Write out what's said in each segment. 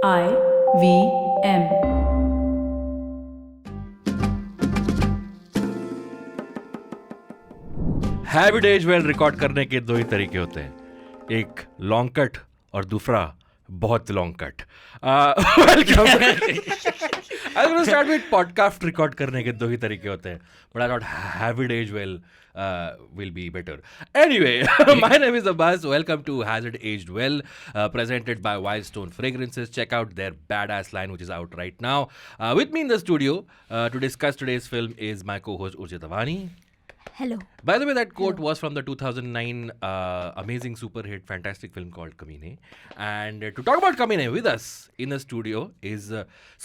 IVM. हैविड as well record करने के दो ही तरीके होते हैं, एक लॉन्ग कट और दूसरा बहुत long cut. Welcome. Start with podcast record करने के दो ही तरीके होते हैं, but I thought have it as well will be better. Anyway, my name is Abbas. Welcome to Has It Aged Well, presented by Wildstone Fragrances. Check out their badass line, which is out right now. With me in the studio to discuss today's film is my co-host Urjit Avani. Hello. By the way, that quote was from the 2009 amazing super hit fantastic film called Kamine. And to talk about Kamine with us in the studio is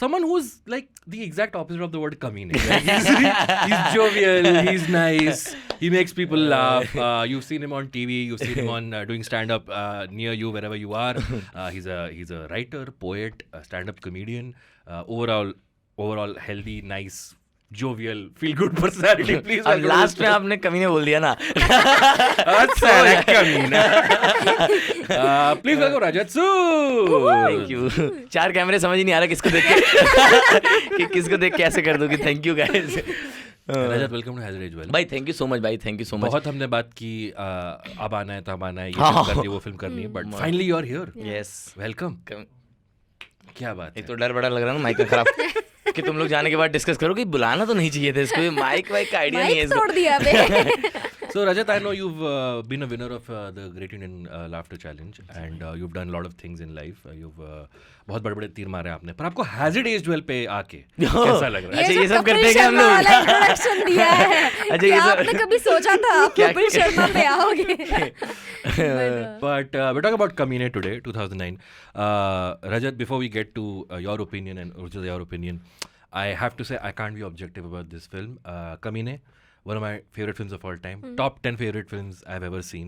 someone who's like the exact opposite of the word Kamine. Like, he's jovial, he's nice, he makes people laugh. You've seen him on TV, you've seen him on doing stand-up near you, wherever you are. He's a writer, poet, a stand-up comedian, overall healthy, nice, jovial, feel good personality. Please अब last में आपने कमीने बोल दिया ना। Please welcome Rajat सू। Thank you. 4 कैमरे समझ ही नहीं आ रहा किसको देख के कि किसको देख के ऐसे कर दूं कि thank you guys. Rajat welcome to has it aged well. भाई थैंक यू सो मच भाई, थैंक यू सो मच। बहुत हमने बात की, अब आना है तब आना है, ये फिल्म करनी है वो फिल्म करनी है, but finally you are here. Yes welcome. क्या बात एक तो डर बड़ा लग रहा है ना माइक का खराब कि तुम लोग जाने के बाद डिस्कस करो कि बुलाना तो नहीं चाहिए था इसको, माइक वाइक का आइडिया नहीं है इसको। तोड़ दिया बे। So Rajat, I know you've been a winner of the Great Indian Laughter Challenge and you've done a lot of things in life. You've बहुत बड़े-बड़े तीर मारे आपने, पर आपको Has It Aged Well पे आके कैसा लग रहा है? अच्छा ये सब करते हैं क्या हम लोग? इंट्रोडक्शन दिया है। अच्छा ये सब आपने कभी सोचा था आप कपिल शर्मा पे आओगे? But we're talking about Kamine today, 2009. Rajat, before we get to your opinion and Urjit, your opinion, I have to say I can't be objective about this film. Kamine, one of my favorite films of all time. Top 10 favorite films I've ever seen.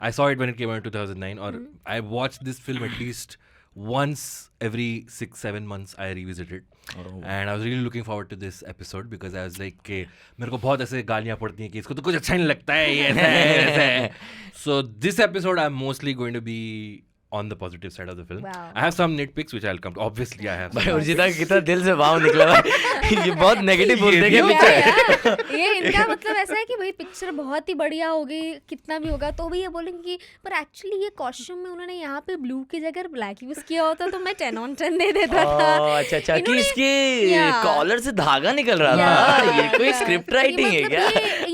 I saw it when it came out in 2009, or I watched this film at least once every 6-7 months. I revisited. And I was really looking forward to this episode because I was like कि मेरे को बहुत ऐसे गालियाँ पड़ती हैं कि इसको तो कुछ अच्छा नहीं लगता है, ये ऐसा है, ऐसा है. So this episode I'm mostly going to be on the positive side of the film. Wow. I have some nitpicks which I'll come to. Obviously I have some. भाई उर्जिता कितना दिल से भाव निकला भाई। ये बहुत नेगेटिव बोलते हैं पिक्चर। ये इनका मतलब ऐसा है कि भाई पिक्चर बहुत ही बढ़िया होगी, कितना भी होगा तो भी ये बोलेंगे कि पर एक्चुअली ये कॉस्ट्यूम में उन्होंने यहाँ पे ब्लू की जगह ब्लैक यूज किया होता तो मैं 10 on 10 दे देता था। अच्छा अच्छा कि इसके कॉलर से धागा निकल रहा था। ये कोई स्क्रिप्ट राइटिंग है क्या?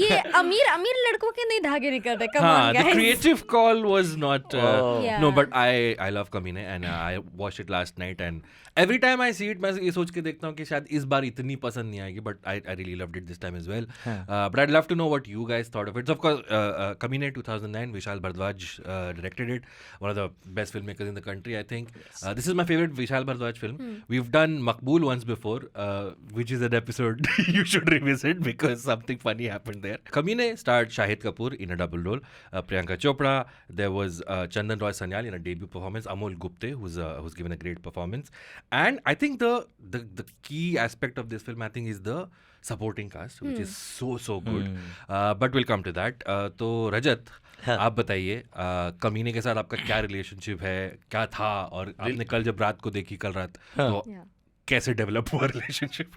ये अमीर लड़कों के नहीं धागे निकलते। कम हाँ, on the guys. creative call was not Yeah. no, but I love Kamine and I watched it last night and every time I see it मैं ये सोच के देखता हूँ कि शायद इस बार इतनी पसंद नहीं आएगी, but I really loved it this time as well. But I'd love to know what you guys thought of it. So of course Kamine 2009, Vishal Bhardwaj directed it, one of the best filmmakers in the country I think. This is my favorite Vishal Bhardwaj film. We've done Maqbool once before, which is an episode you should revisit because something funny happened there. Kamine starred Shahid Kapoor in a double role, Priyanka Chopra, there was Chandan Roy Sanyal in a debut performance, Amol Gupte who's given a great performance, and I think the key aspect of this film I think is the supporting cast which is so good. But we'll come to that. तो रजत आप बताइए कमीने के साथ आपका क्या relationship है, क्या था, और आपने कल जब रात को देखी कल रात तो कैसे डेवलप हुआ रिलेशनशिप?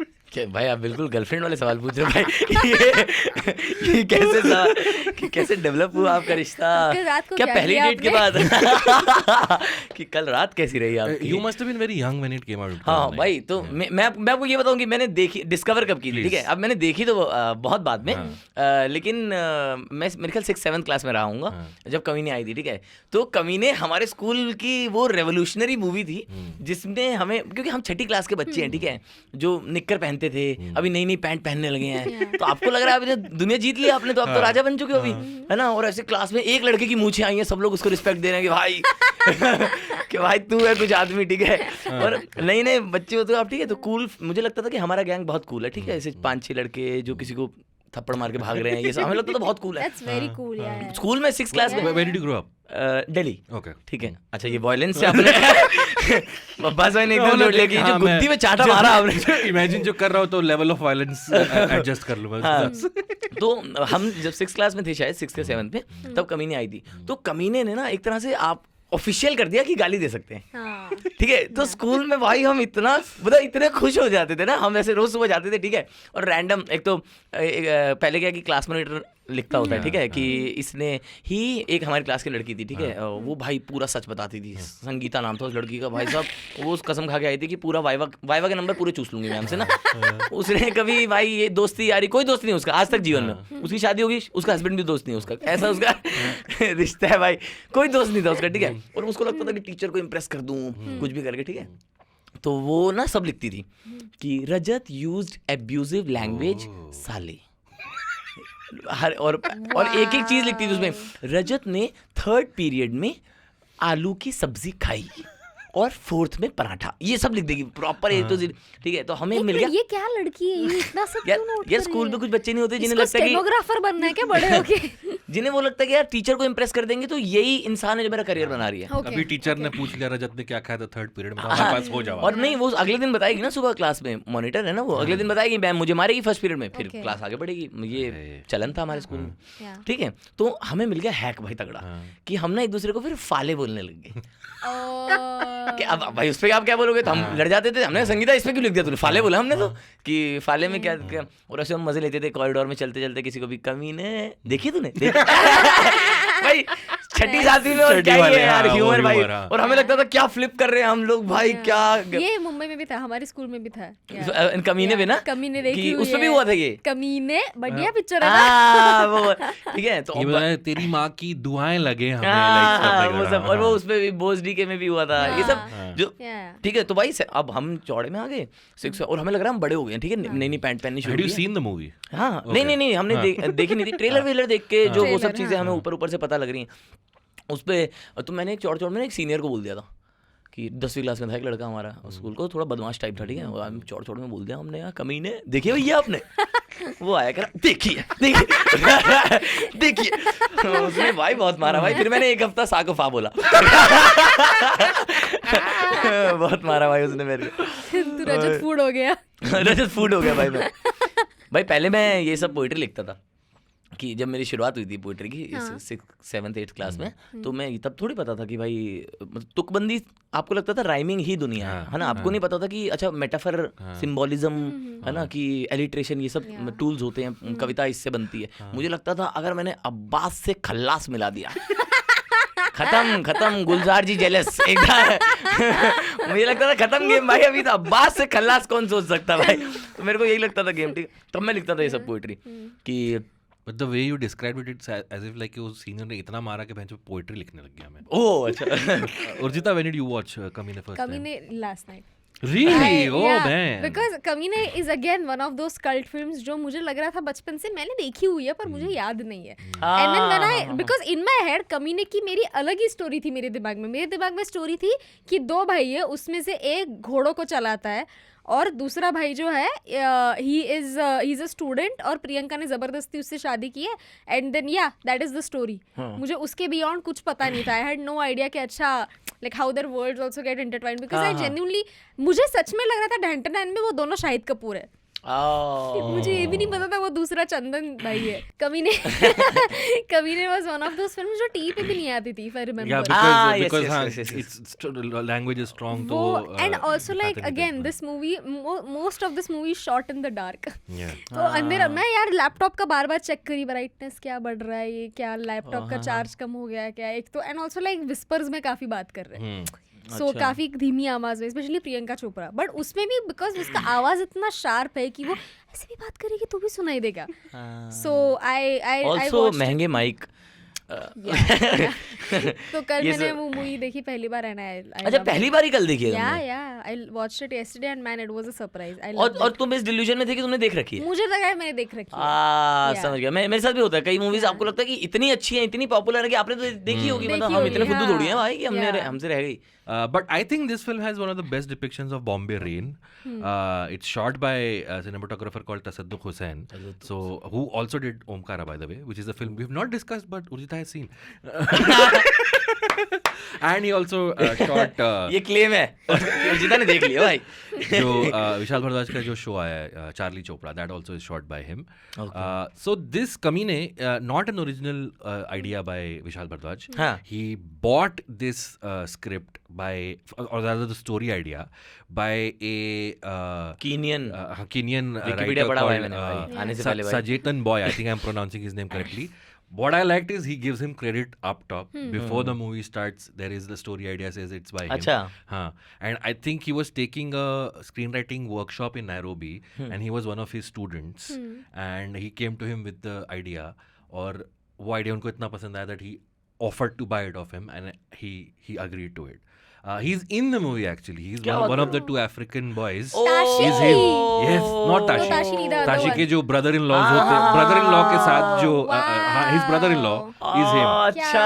भाई आप बिल्कुल गर्लफ्रेंड वाले सवाल पूछ रहे हो भाई। ये कैसे डेवलप हुआ आपका रिश्ता? क्या पहली डेट के बाद कि कल रात कैसी रही आपकी? You must have been very young when it came out. हाँ भाई, तो मैं आपको ये बताऊं कि मैंने देखी, डिस्कवर कब की थी, ठीक है? अब मैंने देखी तो बहुत बाद में, लेकिन मैं मेरे ख्याल 6-7 क्लास में रहा हूँगा जब कमीने आई थी, ठीक है? तो कमीने हमारे स्कूल की वो रेवोल्यूशनरी मूवी थी जिसमें हमें, क्योंकि हम 6ठी क्लास के बच्चे हैं, ठीक है, जो निक्कर पहनते थे, अभी नई पैंट पहनने लगे हैं, तो आपको लग रहा है अभी तो दुनिया जीत ली आपने, तो आप तो राजा बन चुके हो अभी, है ना? और ऐसे क्लास में एक लड़के की मूंछें आई हैं, सब लोग उसको रिस्पेक्ट दे रहे हैं कि भाई कि भाई तू है कुछ आदमी, ठीक है? और नए बच्चे होते हो आप, ठीक है? तो कूल, मुझे लगता था कि हमारा गैंग बहुत कूल है, ठीक है? ऐसे 5-6 लड़के जो किसी को थप्पड़ मार के भाग रहे हैं, ये सब हमें लगता था बहुत कूल है। That's very cool, yeah. School में 6th क्लास में। Where did you grow up? Delhi. Okay. ठीक है। अच्छा ये वायलेंस से आपने बब्बास भाई ने एकदम लोट लिया कि जो गुत्ती में चाटा मारा आपने। इमेजिन जो कर रहा हो तो लेवल ऑफ वायलेंस एडजस्ट कर लूंगा। तो हम जब 6th क्लास में थे, शायद 6th या 7th में, तब कमीने आई थी। तो कमीने ने ना एक तरह से आप, ऑफिशियल कर दिया कि गाली दे सकते हैं, हाँ ठीक है। तो स्कूल में भाई हम इतना मतलब इतने खुश हो जाते थे ना, हम ऐसे रोज सुबह जाते थे, ठीक है। और रैंडम एक तो पहले क्या कि क्लास मॉनिटर लिखता होता है, ठीक है, कि इसने ही एक हमारी क्लास की लड़की थी, ठीक है, वो भाई पूरा सच बताती थी। संगीता नाम था उस लड़की का, भाई साहब वो उस कसम खा के आई थी कि पूरा वाइवा के नंबर पूरे चूस लूंगी मैम से ना। उसने कभी भाई ये दोस्ती यारी कोई दोस्त नहीं उसका आज तक जीवन में। उसकी शादी होगी, उसका हस्बैंड भी दोस्त नहीं उसका, ऐसा उसका रिश्ता है भाई, कोई दोस्त नहीं था उसका, ठीक है। और उसको लगता था कि टीचर को इम्प्रेस कर दूं कुछ भी करके, ठीक है। तो वो ना सब लिखती थी कि रजत यूज्ड एब्यूजिव लैंग्वेज साले, हर और एक एक चीज लिखती थी उसमें, रजत ने 3rd पीरियड में आलू की सब्जी खाई और 4th में पराठा, ये सब लिख देगी प्रॉपर ए टू जेड, ठीक है। तो हमें मिल गया। ये क्या लड़की है, ये इतना सब क्यों नोट कर यार रही स्कूल है? में कुछ बच्चे नहीं होते जिन्हें इसको लगता है कि स्टेनोग्राफर बनना है क्या बड़े होके? जिन्हें वो लगता है कि यार टीचर को इम्प्रेस कर देंगे तो यही इंसान है जो मेरा करियर बना रही है। Okay, अभी टीचर ने पूछ लिया रजत ने क्या खाया था 3rd पीरियड में, तो हमारे पास हो जाओ। और नहीं वो अगले दिन बताएगी ना, सुबह क्लास में मॉनिटर है ना, वो अगले दिन बताएगी मैम मुझे मारेगी 1st पीरियड में, फिर Okay. क्लास आगे बढ़ेगी। ये चलन था हमारे स्कूल में, Yeah. ठीक है। तो हमें मिल गया हैक भाई तगड़ा, कि हम ना एक दूसरे को फिर फाले बोलने लग गए। कि अब भाई उस पे आप क्या बोलोगे, तो हम लड़ जाते थे। हमने संगीता इस पे क्यों लिख दिया तूने, फाले बोला हमने तो, कि फाले में क्या, और ऐसे हम मजे लेते थे कॉरिडोर में चलते चलते, किसी को भी कमीने देखी तूने भाई 6ठी 7वीं में, और क्या ही है यार ह्यूमर भाई। और हमें लगता था क्या फ्लिप कर रहे हैं हम लोग भाई, क्या ये मुंबई में भी था, हमारे स्कूल में भी था। कमीने पे ना, कमीने देखी कि हुई उसमें भी है। हुआ था ये कमीने बढ़िया पिक्चर है ना। हाँ, वो ठीक है। तो ये बताया तेरी माँ की दुआएं लगे हमें, हाँ, like stuff like वो that, सब, और वो हाँ। उसमें भी बोस डी के में भी हुआ था, ये सब जो, Yeah. ठीक है। तो भाई अब हम चौड़े में आ गए 6, और हमें लग रहा है हम बड़े हो गए, ठीक है। नई नई पैंट पहननी शुरू Had you की। seen the movie? हाँ, नहीं हमने देखी नहीं थी। ट्रेलर वेलर देख के जो वो सब ट्रेलर, चीजें हमें ऊपर से पता लग रही हैं उस पे। तो मैंने एक चौड़ में एक सीनियर को बोल दिया था कि 10वीं क्लास में था एक लड़का हमारा स्कूल को, थोड़ा बदमाश टाइप था, ठीक है। और हम चौड़ में बोल दिया हमने, यार कमीने देखिए भैया आपने। वो आया कर देखिए देखिए उसने भाई बहुत मारा भाई। फिर मैंने एक हफ्ता साकोफा बोला। बहुत मारा भाई उसने मेरे को। तू रजत फूड हो गया। रजत फूड हो गया भाई मैं। भाई पहले मैं ये सब पोइट्री लिखता था, कि जब मेरी शुरुआत हुई थी पोइट्री की 6th 7th 8th क्लास में, तो मैं तब थोड़ी पता था कि भाई मतलब तुकबंदी, आपको लगता था राइमिंग ही दुनिया है ना। आपको नहीं पता था कि अच्छा मेटाफर, सिंबोलिज्म है ना, कि एलिट्रेशन, ये सब टूल्स होते हैं, कविता इससे बनती है। मुझे लगता था अगर मैंने अब्बास से खल्लास मिला दिया खत्म गुलजार जी जेलस एकदम। मुझे लगता था खत्म गेम भाई, अभी तो अब्बास से खल्लास कौन सोच सकता भाई। तो मेरे को यही लगता था गेम, ठीक। तब मैं लिखता था ये सब पोइट्री कि But the way you described it, it's as if like उस सीनियर ने इतना मारा कि भैंचो पोएट्री लिखने लग गया मैं। ओह अच्छा। Urjita, when did you watch Kamine first time? कमीने last night. Really? Oh man. Because कमीने is again one of those cult films जो मुझे लग रहा था बचपन से मैंने देखी हुई है पर मुझे याद नहीं है। And then when I because in my head कमीने की मेरी अलग ही स्टोरी थी मेरे दिमाग में स्टोरी थी कि 2 भाई है, उसमें से एक घोड़ों को चलाता है और दूसरा भाई जो है ही इज अ स्टूडेंट, और प्रियंका ने जबरदस्ती उससे शादी की है। एंड देन या दैट इज द स्टोरी। मुझे उसके बियॉन्ड कुछ पता नहीं था। आई हैड नो आइडिया कि अच्छा like how their worlds also get intertwined, because I genuinely मुझे सच में लग रहा था डैंटन एंड में वो दोनों शाहिद कपूर है। मुझे ये भी नहीं पता था वो दूसरा चंदन भाई है। कमीने was one of those films जो टीवी पे भी नहीं आती थी, if I remember. Yeah, yes, because yes, हाँ, yes, yes, yes. it's language is strong तो वो एंड आल्सो लाइक आता नहीं अगेन था। This movie most of this movie shot in the dark. Yeah. तो अंधेरा, मैं यार लैपटॉप का बार चेक करी, ब्राइटनेस क्या बढ़ रहा है, ये क्या लैपटॉप का चार्ज कम हो गया है क्या, एक तो एंड आल्सो लाइक विस्पर्स में काफी बात कर रहे हैं। सो काफी धीमी आवाज में, स्पेशली प्रियंका चोपड़ा, बट उसमें भी बिकॉज उसका आवाज इतना शार्प है कि वो ऐसे भी बात करेगी तो भी सुनाई देगा। सो आई ऑल्सो महंगे माइक। तो कल मैंने वो मूवी देखी पहली बार एंड आई अच्छा पहली बार ही कल देखी है तुमने? या I watched it yesterday and man it was a surprise. I और तुम इस डिल्यूजन में थे कि तुमने देख रखी है? मुझे लगा है मैंने देख रखी है। समझ गया। मेरे साथ भी होता है, कई मूवीज आपको लगता है कि इतनी अच्छी है, इतनी पॉपुलर है कि आपने तो देखी होगी, मतलब हम इतने फुद्दू थोड़ी हैं भाई कि हमसे रह गई। But I think this film has one of the best depictions of Bombay rain. It's shot by a cinematographer called Tasadduq Hussain, so who also did Omkara, by the way, which is a film we have not discussed, but Urjita has seen. And he also shot ये claim है अर्जिता ने देख लिया भाई. जो विशाल भारद्वाज का जो show आया है Charlie Chopra, that also is shot by him. So this Kamine, not an original idea by Vishal Bhardwaj. हाँ. He bought this script by, or rather the story idea by a Kenyan Kenyan Wikipedia writer पढ़ा हुआ है called मैंने भाई आने से पहले भाई. Sajetan Boy. I think I'm pronouncing his name correctly. What I liked is he gives him credit up top. Before the movie starts, there is the story idea says it's by him. अच्छा. Haan. And I think he was taking a screenwriting workshop in Nairobi, and he was one of his students. And he came to him with the idea, और वो idea उनको इतना पसंद आया that he offered to buy it of him, and he agreed to it. He's in the movie actually. He's one of the two African boys. Tashi. Is him. Yes, not Tashi. Tashi नहीं था, Tashi other के one. जो brother-in-laws होते, brother-in-law के साथ जो Wow. his brother-in-law is him. अच्छा.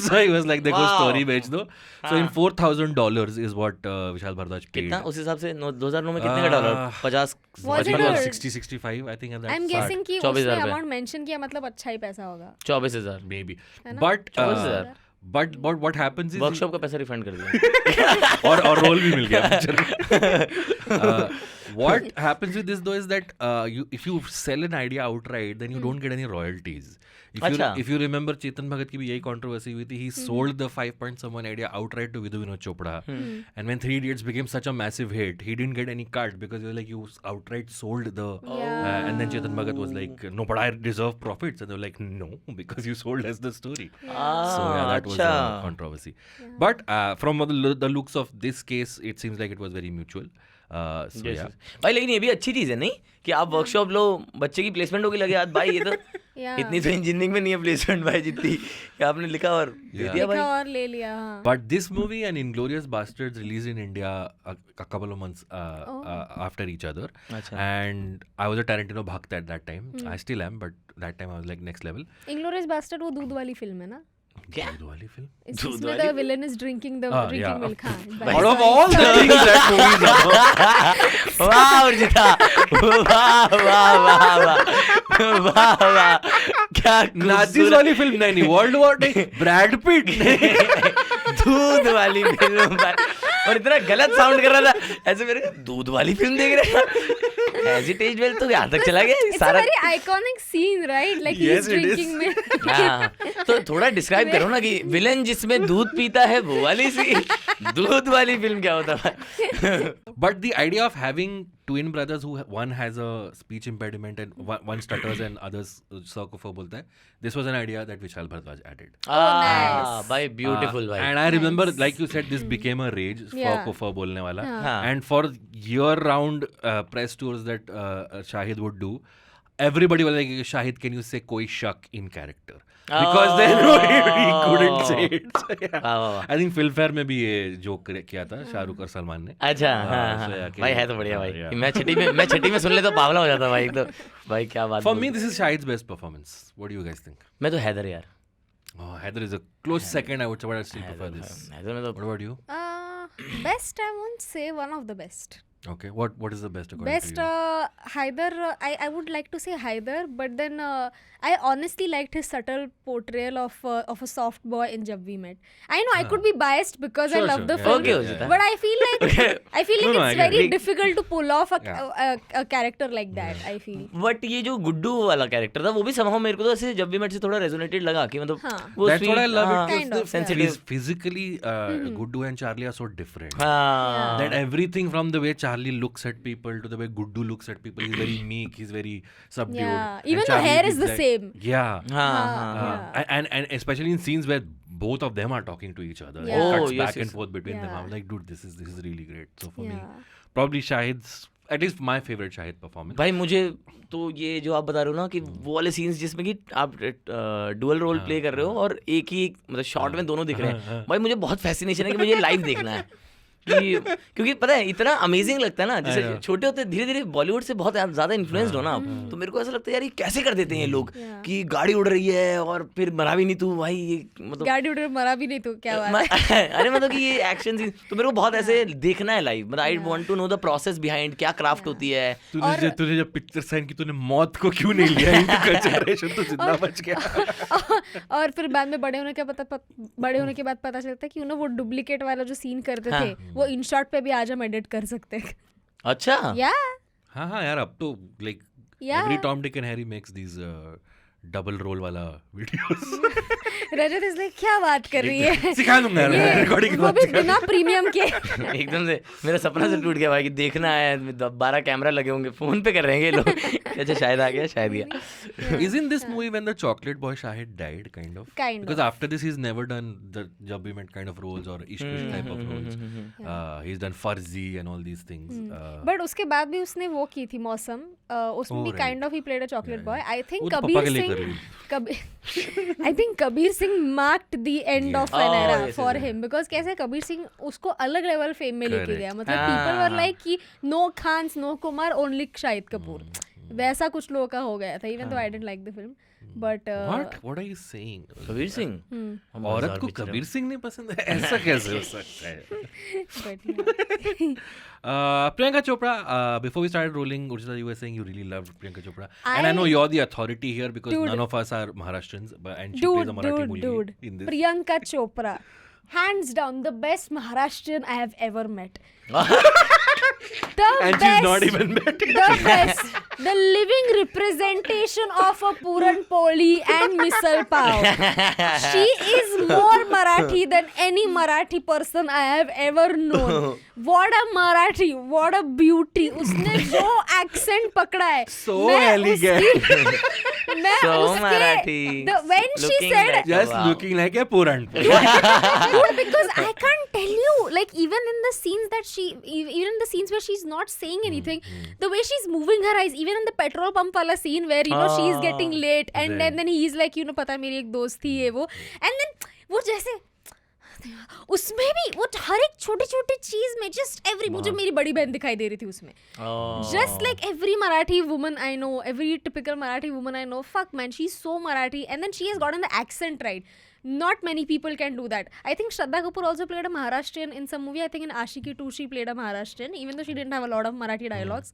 So he was like, देखो Wow. story बेच दो. So in $4,000 is what Vishal Bhardwaj paid. कितना उस हिसाब से 2009 में कितने का dollar 50 Was it About a- 60-65 I think. I'm guessing कि 24,000 उसने रुपए. अमाउंट मेंशन किया मतलब अच्छा ही पैसा होगा. 24,000 maybe. है ना? But 24,000. but what happens is workshop का पैसा रिफंड कर दिया. और रोल भी मिल गया picture. What happens with this though is that if you sell an idea outright, then you don't get any royalties. If you remember, Chetan Bhagat की भी यही controversy हुई थी. He sold the 5.1 idea outright to Vidhu Vinod Chopra. And when 3 Idiots became such a massive hit, he didn't get any cut because he was like, you outright sold the. And then Chetan Bhagat was like, no, but I deserve profits. And they were like, no, because you sold us the story. So yeah, that was a controversy. But from the looks of this case, it seems like it was very mutual. So yeah. भाई लेकिन ये भी अच्छी चीज है नहीं कि आप वर्कशॉप लो, बच्चे की प्लेसमेंट होगी लगे हाथ भाई. ये तो इतनी तो इंजीनियरिंग में नहीं है प्लेसमेंट भाई जितनी कि आपने लिखा और दे दिया भाई. लिखा और ले लिया. हाँ. But this movie and Inglourious Bastards released in India a couple of months after each other. अच्छा. And I was a Tarantino bhakt at that time. I still am, but that time I was like next level. Inglorious Bastard वो दूध वाली film है ना? क्या? दूध वाली film? इसमें the villain is drinking yeah. milk. हाँ. Out of all the things that movie does. वाह अर्जिता, वाह वाह वाह वाह वाह वाह, क्या नाजीज वाली फिल्म नहीं, वर्ल्ड वॉर नहीं, ब्रैड पिट दूध वाली फिल्म भाई. और इतना गलत साउंड कर रहा था ऐसे मेरे दूध वाली फिल्म देख रहे हैं. हेजिटेज वेल तो यहाँ तक चला गया It's a सारा. very iconic scene, right? Like Yes, he's it is. drinking milk. हाँ, तो थोड़ा डिस्क्राइब करो ना कि विलन जिसमें दूध पीता है वो वाली सी दूध वाली फिल्म क्या होता है. But the idea of having twin brothers who one has a speech impediment and one stutters and others sarcophagus बोलता है, this was an idea that Vishal Bhardwaj added. nice. भाई ब्यूटीफुल भाई. And I remember, like you said, this became a rage for Yeah. Kofa bolne wala. हाँ. And for year-round press tours that Shahid would do, everybody was like, Shahid, can you say koi shak in character? Because then he couldn't say it. So, yeah. वाह वाह वाह. I think Filmfare में भी ये joke किया था शाहरुख और सलमान ने. अच्छा हाँ so हाँ yeah, भाई है तो बढ़िया हाँ, भाई. yeah. मैं छठी में सुन ले तो पागल हो जाता भाई. तो भाई क्या बात. For me, this is Shahid's best performance. What do you guys think? मैं तो हैदर यार. Oh, Heather is a close second, I would say, but I still prefer this. Haider में तो What about you? Best, I won't say one of the best. Okay, what is the best according Best, to you? Haider, I would like to say Haider, but then I honestly liked his subtle portrayal of a soft boy in Jab We Met. I know I could be biased because I Sure, love sure, the yeah. film, Okay, Ojita. but I feel like No, I it's get very it. difficult to pull off Yeah. a character like that. I feel. But ये जो गुड्डू वाला character था वो भी somehow मेरे को तो ऐसे जब भी मेट से थोड़ा रेजोनेटेड लगा कि मतलब हाँ. वो That's what I love हाँ, it. Kind of, yeah. sensitive. Physically, Guddu and Charlie are so different. हाँ That everything from the way Charlie looks at people to the way Guddu looks at people, he's very meek, he's very subdued. Yeah. And Even the Charlie hair is the that- same. Yeah. हाँ हाँ Yeah. And especially in scenes where both of them are talking to each other, Yeah. it cuts Oh, yes, back and yes. forth between them. Yeah. I'm like, dude, this is really great. So for me, Yeah. probably Shahid's, at least my favorite Shahid performance. भाई मुझे तो ये जो आप बता रहे हो ना कि वो वाले सीन्स जिसमें कि आप डुअल रोल प्ले कर रहे हो और एक ही मतलब शॉट में दोनों दिख रहे हैं भाई मुझे बहुत फैसिनेशन है कि मुझे लाइव देखना है क्योंकि पता है इतना अमेजिंग लगता है ना, जैसे छोटे होते धीरे धीरे बॉलीवुड से बहुत ज्यादा इन्फ्लुएंस्ड हो ना आप, तो मेरे को ऐसा लगता है यार ये कैसे कर देते हैं ये लोग कि गाड़ी उड़ रही है और फिर मरा भी नहीं तू भाई, ये मतलब गाड़ी उड़ मरा भी नहीं तू, क्या बात है। अरे मतलब कि ये एक्शन सीन तो मेरे को बहुत ऐसे देखना है लाइव, मतलब I want to know the process behind, क्या क्राफ्ट होती है। तूने जब पिक्चर साइन की तूने मौत को क्यों नहीं लिया इनटू कंसिडरेशन, तो जिंदा बच गया। और फिर बाद में बड़े होने के बाद पता चलता है कि वो डुप्लीकेट वाला जो सीन करते थे वो इन शॉट पे भी आज हम एडिट कर सकते हैं। अच्छा या हाँ यार, अब तो like every Tom Dick and Harry makes these double role वाला वीडियोस। रजत इसलिए क्या बात कर रही है, सिखा दूंगा यार रिकॉर्डिंग, वो भी बिना प्रीमियम के। एकदम से मेरा सपना से टूट गया भाई कि देखना है, 12 कैमरा लगे होंगे, फोन पे कर रहे हैं ये लोग। अच्छा शायद आ गया, शायद गया। Is in this movie when the chocolate boy Shahid died, kind of? Because after this he's never done the Jab We Met kind of roles or Ishq Vishk type of roles. He's done Farzi and all these things. But उसके बाद भी उसने वो की थी मौसम, उसमें भी kind of he played a chocolate boy. I think Kabir Singh marked the end of an era for him, because कैसे कबीर सिंह उसको अलग लेवल फेम में लेके गया, मतलब पीपल वर लाइक कि no Khans no Kumar only Shahid Kapoor, वैसा कुछ लोगों का हो गया था। Even though I didn't like the film but what are you saying? Kabir Singh औरत को कबीर सिंह नहीं पसंद है, ऐसा कैसे हो सकता है? Priyanka Chopra, before we started rolling, Urjita, you were saying you really loved Priyanka Chopra, and I know you're the authority here because none of us are Maharashtrians, and she plays a Marathi movie in this. Priyanka Chopra, hands down the best Maharashtrian I have ever met. And she's not even met. The best, the living representation of a Puran Poli and misal pav. She is more Marathi than any Marathi person I have ever known. What a Marathi, what a beauty. उसने जो accent पकड़ा है, So elegant. So Marathi. When she said, Just looking like a Puran. dude, because I can't tell you, like even in the scenes where she's not saying anything, the way she's moving her eyes, even in the petrol pump wala scene where she's getting late and then he's like पता है मेरी एक दोस्त थी ये वो, and then वो जैसे उसमें भी वो हर एक छोटी छोटी चीज में जस्ट मुझे मेरी बड़ी बहन दिखाई दे रही थी उसमें, just like every Marathi woman I know, every typical Marathi woman I know, fuck man, she's so Marathi, and then she has gotten the accent right. Not many people can do that. I think Shraddha Kapoor also played a Maharashtrian in some movie. I think in Ashiki 2 she played a Maharashtrian, even though she didn't have a lot of Marathi dialogues.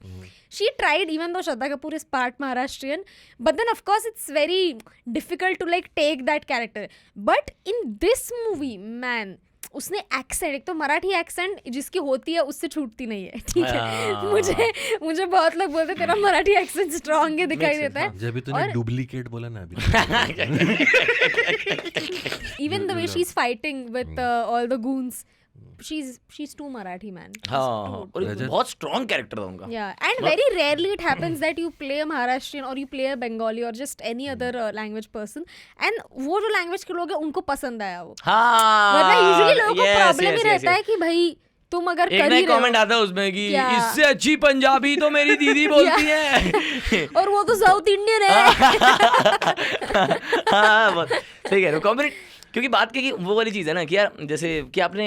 She tried, even though Shraddha Kapoor is part Maharashtrian. But then of course it's very difficult to like take that character. But in this movie, man, उसने accent, एक तो Marathi accent जिसकी होती है उससे छूटती नहीं है, ठीक है। मुझे बहुत लोग बोलते तेरा मराठी एक्सेंट स्ट्रांग है, दिखाई देता है। जब भी तूने डुप्लीकेट बोला ना अभी, even the way she is fighting with all the goons, she's too Marathi, man. हाँ, बहुत strong character था उनका. Yeah, and very rarely it happens that you play a Maharashtrian or you play a Bengali or just any other language person, and वो जो language के लोग हैं उनको पसंद आया वो. हाँ. वरना usually लोगों को problem ही रहता है कि भाई तुम अगर कर ही रहे हो. कमेंट आता है उसमें कि इससे अच्छी पंजाबी तो मेरी दीदी बोलती है. और वो तो साउथ इंडियन है. हाँ, बहुत सही कह रहे हो. क्योंकि बात की वो वाली चीज़ है ना कि यार जैसे कि आपने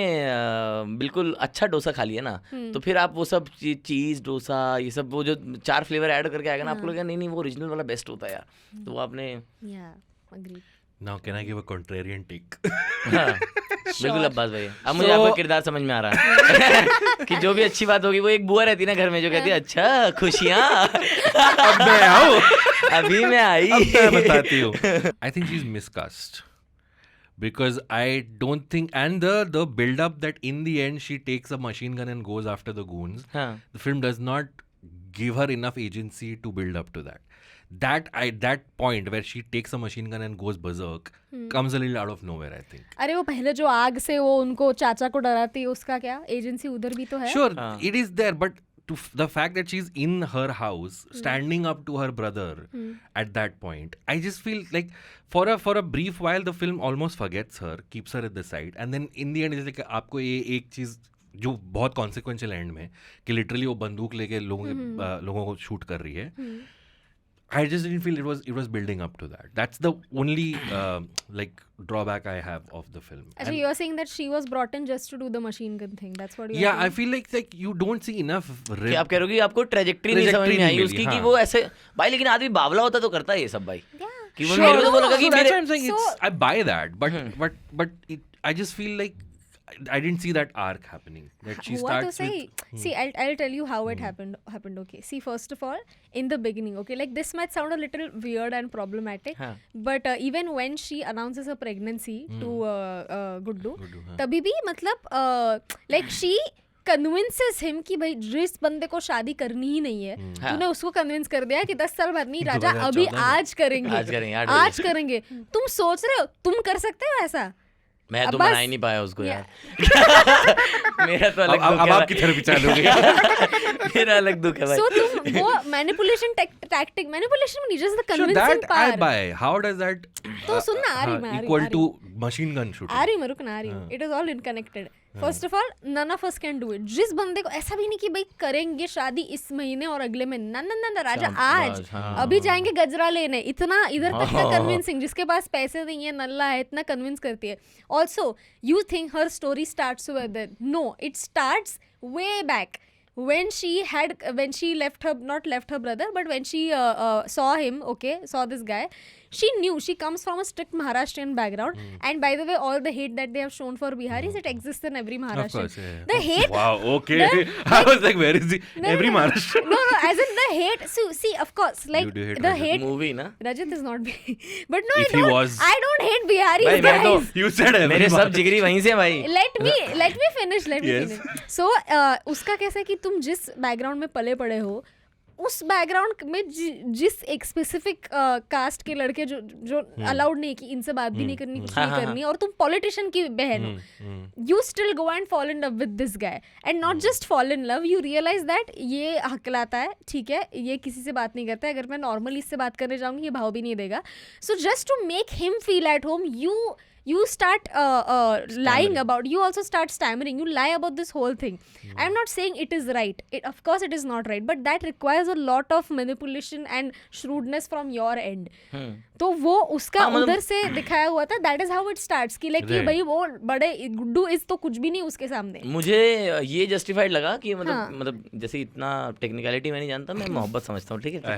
बिल्कुल अच्छा डोसा खा लिया ना, तो फिर आप वो सब चीज़ डोसा ये सब वो जो 4 फ्लेवर ऐड करके आएगा ना, आपको लगेगा नहीं वो ओरिजिनल वाला बेस्ट होता है यार. तो वो आपने Now can I give a contrarian take? बिल्कुल अब्बास भाई, अब मुझे आपका किरदार समझ में आ रहा है कि जो भी अच्छी बात होगी वो एक बुआ रहती ना घर में जो कहती है अच्छा खुशियाँ अब मैं आऊँ, अभी मैं आई, अब मैं बताती हूँ. I think she's miscast. Because I don't think, and the build up that in the end she takes a machine gun and goes after the goons, the film does not give her enough agency to build up to that. That point where she takes a machine gun and goes berserk comes a little out of nowhere, I think. अरे वो पहले जो आग से वो उनको चाचा को डराती है, उसका क्या एजेंसी उधर भी तो है. Sure, it is there, but to the fact that she's in her house standing up to her brother at that point, I just feel like for a brief while the film almost forgets her, keeps her at the side, and then in the end it's like आपको ये एक चीज जो बहुत consequential end में कि literally वो बंदूक लेके लोगों को शूट कर रही है. I just didn't feel it was building up to that. That's the only like drawback I have of the film. Actually, you're saying that she was brought in just to do the machine gun thing. That's what you're Yeah, I saying? feel like you don't see enough. कि आप कह रहे हो कि आपको trajectory नहीं समझ Trajectory में आई नहीं उसकी मिली, कि हाँ। वो ऐसे भाई लेकिन आदमी बावला होता तो करता है ये सब भाई Yeah. कि वो Sure, मेरे को तो वो लगा कि so that's मेरे what I'm saying. It's, I buy that, but I just feel like I didn't see that arc happening. That she हुआ तो starts सही. with. See, I'll tell you how it happened. Okay. See, first of all, in the beginning, okay, like this might sound a little weird and problematic, हाँ. but even when she announces her pregnancy to Guddu, Guddu, हाँ. तभी भी मतलब like she convinces him कि भाई जिस बंदे को शादी करनी ही नहीं है तूने उसको कन्विंस कर दिया कि 10 साल बाद नहीं राजा अभी 2014 में। आज करेंगे आज करेंगे, 8 आज करेंगे तुम सोच रहे हो तुम कर सकते हो ऐसा मैं तो अब बस- मना ही नहीं पाया उसको यार Yeah. मेरा तो अलग दुख अब है आपकी थेरेपी चालू हो गई. मेरा अलग दुख है भाई सो तुम वो मैनिपुलेशन टैक्टिक मैनिपुलेशन नहीं just the So convincing that I part buy. How does that तो सुन ना आ रही मैं, आ रही, equal आ to रही। machine gun shooting? आ रही मैं रुक ना आ रही हूँ it is all interconnected first of all none of us can do it जिस बंदे को ऐसा भी नहीं कि भाई करेंगे शादी इस महीने और अगले महीने ना ना ना राजा आज हाँ। अभी जाएंगे गजरा लेने इतना इधर तक हाँ। कन्विंसिंग जिसके पास पैसे नहीं है नल्ला है इतना कन्विंस करती है also you think her story starts with no it starts way back when she left her brother but when she saw this guy she knew she comes from a strict Maharashtrian background and by the way all the hate that they have shown for Biharis it exists in every Of Maharashtrian course, yeah. the hate Wow, okay. I was like, where is the every Maharashtra? no as in the hate so see of course like do hate the Rajat. hate movie ना Rajat is not but no If he was- I don't hate Biharis भाई मैं तो guys You said every मेरे सब Maharashtra. जिगरी वहीं से हैं भाई let me finish Yes. so उसका कैसा है कि तुम जिस बैकग्राउंड में पले पड़े हो उस बैकग्राउंड में जिस एक स्पेसिफिक कास्ट के लड़के जो अलाउड नहीं कि इनसे बात भी नहीं करनी कुछ हाँ, नहीं हाँ, करनी और तुम पॉलिटिशियन की बहन हो you still go and fall in love with this guy and not just fall in love you realize that ये हकलाता है ठीक है ये किसी से बात नहीं करता है अगर मैं नॉर्मली इससे बात करने जाऊंगी ये भाव भी नहीं देगा so just to make him feel at home you start lying about you also start stammering you lie about this whole thing I'm not saying it is right of course it is not right but that requires a lot of manipulation and shrewdness from your end तो वो उसका उधर से दिखाया हुआ था that is how it starts कि like कि Right. भाई वो बड़े गुड्डू इज तो कुछ भी नहीं उसके सामने मुझे ये जस्टिफाइड लगा कि मतलब हाँ। मतलब जैसे इतना टेक्निकलिटी मैं नहीं जानता मैं मोहब्बत समझता हूँ ठीक है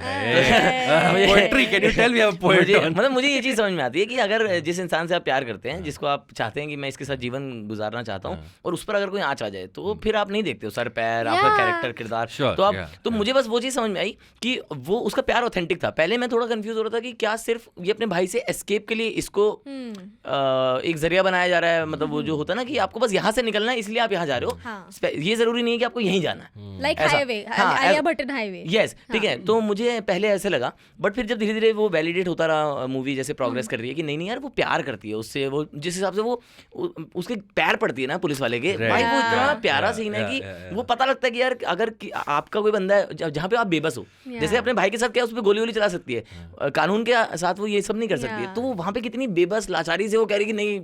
Poetry, can you tell we have a poet मुझे on? मतलब मुझे ये चीज़ समझ में आती है कि अगर जिस इंसान से आप प्यार करते हैं जिसको आप चाहते हैं कि मैं इसके साथ जीवन गुजारना चाहता हूँ और उस पर अगर कोई आँच आ जाए तो फिर आप नहीं देखते हो सर पैर आपका Yeah. कैरेक्टर किरदार Sure, तो आप yeah, तो मुझे बस वो चीज़ समझ में आई कि वो उसका प्यार ऑथेंटिक था पहले मैं थोड़ा कंफ्यूज हो रहा था कि क्या सिर्फ ये अपने भाई से एस्केप के लिए इसको एक जरिया बनाया जा रहा है मतलब वो जो होता है ना कि आपको बस यहाँ से निकलना है इसलिए आप यहाँ जा रहे हो हाँ. ये जरूरी नहीं है कि आपको यहीं जाना है लाइक ऐसा। हाईवे हाँ, आलिया ऐसा- भट्टन हाईवे यस ठीक है तो मुझे पहले ऐसे लगा बट फिर जब धीरे धीरे वो वैलिडेट होता रहा मूवी जैसे प्रोग्रेस कर रही है कि नहीं नहीं यार वो प्यार करती है उससे वो जिस हिसाब से वो उसके पैर पड़ती है ना पुलिस वाले के Right. भाई वो इतना Yeah, प्यारा yeah, सीन है yeah, कि yeah, yeah. वो पता लगता है कि यार अगर आपका कोई बंदा है जहाँ पे आप बेबस हो Yeah. जैसे अपने भाई के साथ क्या उस पर गोली वोली चला सकती है कानून के साथ वो ये सब नहीं कर सकती है Yeah. तो वो वहाँ पे कितनी बेबस लाचारी से वो कह रही कि नहीं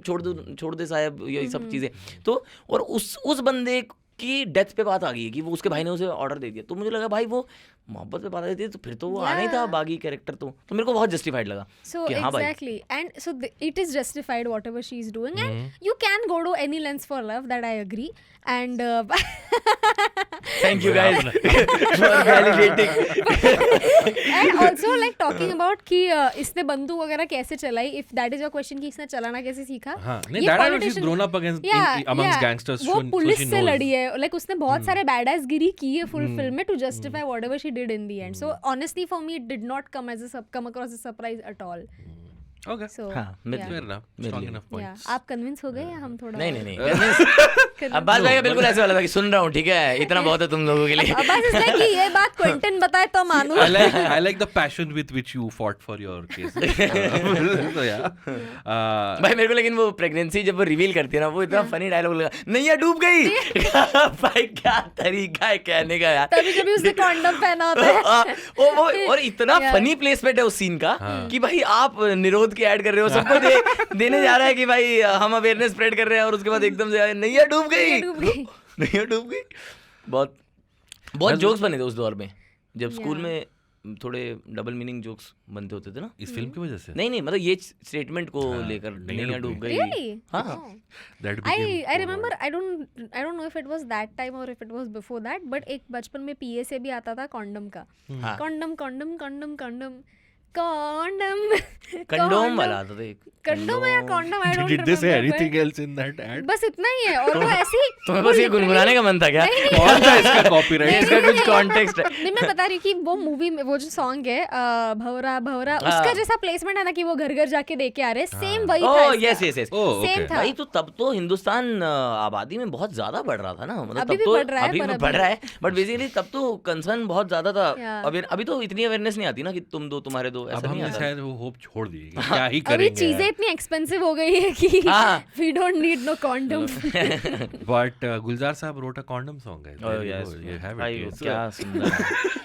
छोड़ दे साहब ये सब चीज़ें तो और उस बंदे की डेथ पे बात आ गई है कि वो उसके भाई ने उसे ऑर्डर दे दिया तो मुझे लगा भाई वो मोहब्बत पे बात आ देती है तो फिर तो वो आना ही था बागी कैरेक्टर तो मेरे को बहुत जस्टिफाइड लगा So कि हाँ भाई exactly, and so it is justified whatever she is doing, and you can go to any lengths for love. That I agree. And thank you guys for validating and also like talking about कि इसने बंदूक वगैरह कैसे चलाई. If that is your question कि इसने चलाना कैसे सीखा? हाँ, नहीं, ये that I know she's politician- grown up against Yeah, amongst yeah. gangsters. वो so पुलिस she से knows. लड़ी है. Like उसने बहुत सारे badass गिरी की है full film में to justify whatever she did in the end. So honestly for me it did not come across as a surprise at all. Okay. So हाँ, yeah. Fair enough. मेरे Strong लिए। enough Yeah. points. आप convince हो गए या हम थोड़ा नहीं Convince- अब्बास भाई का बिल्कुल ऐसे वाला था कि सुन रहा हूँ ठीक है इतना बहुत है तुम लोगों के लिए अब्बास is like कि ये बात क्विंटन बताए तो मानूं. I like the passion with which you fought for your case. So yeah. भाई मेरे को लेकिन वो प्रेगनेंसी जब वो रिवील करती है ना वो इतना फनी डायलॉग लगा नैया डूब गई भाई क्या तरीका है कहने का यार तभी जब भी उसने कॉन्डम पहना होता है. वो और इतना Yeah. फनी प्लेसमेंट है उस सीन का कि भाई आप निरोध की ऐड कर रहे हो सबको देने जा रहा है कि भाई हम अवेयरनेस स्प्रेड कर रहे हैं और उसके बाद एकदम से नैया डूब गई डूब गई. नैया डूब गई बहुत जोक्स बने थे उस दौर में जब स्कूल Yeah. में थोड़े डबल मीनिंग जोक्स बनते होते थे ना। इस फिल्म की वजह से नहीं नहीं, मतलब ये स्टेटमेंट को लेकर नैया नैया डूब डूब गई। Really? हाँ Oh. that I became I remember I don't know if it was that time or if it was before that, but एक बचपन में PA से भी आता था कॉन्डम का, हाँ। Condom condom condom condom condom condom वाला आता था एक। कंडोम या condom, I don't did they say remember. anything else in that ad? बस इतना ही है, और वो ऐसे ही तुम्हें बस ये गुनगुनाने का मन था क्या? कौन सा इसका copyright? इसका कुछ कॉन्टेक्स्ट है। नहीं, मैं बता रही हूँ कि वो मूवी में वो जो सॉन्ग है भवरा भवरा, उसका जैसा प्लेसमेंट है ना कि वो घर घर जाके दे के आ रहे, सेम वही था ओह इसका। Yes yes yes. Oh, okay. Same था। भाई तो तब तो हिंदुस्तान आबादी में बहुत ज्यादा बढ़ रहा था ना, मतलब अभी तब भी तो बढ़ रहा है, अभी पर भी बढ़ रहा है, बट बेसिकली तब तो कंसर्न बहुत ज्यादा था। Yeah. अभी तो इतनी अवेयरनेस नहीं आती ना कि तुम दो तुम्हारे दो, अब ऐसा नहीं हमने आता। शायद वो होप छोड़ दी कि क्या ही अभी करेंगे चीजें इतनी एक्सपेंसिव हो गई है कि हाँ। We don't need no condom. But Gulzar Sahab wrote a condom song guys. Oh There you yes, go. You have भाई it. वो Yes. क्या सुंदर है।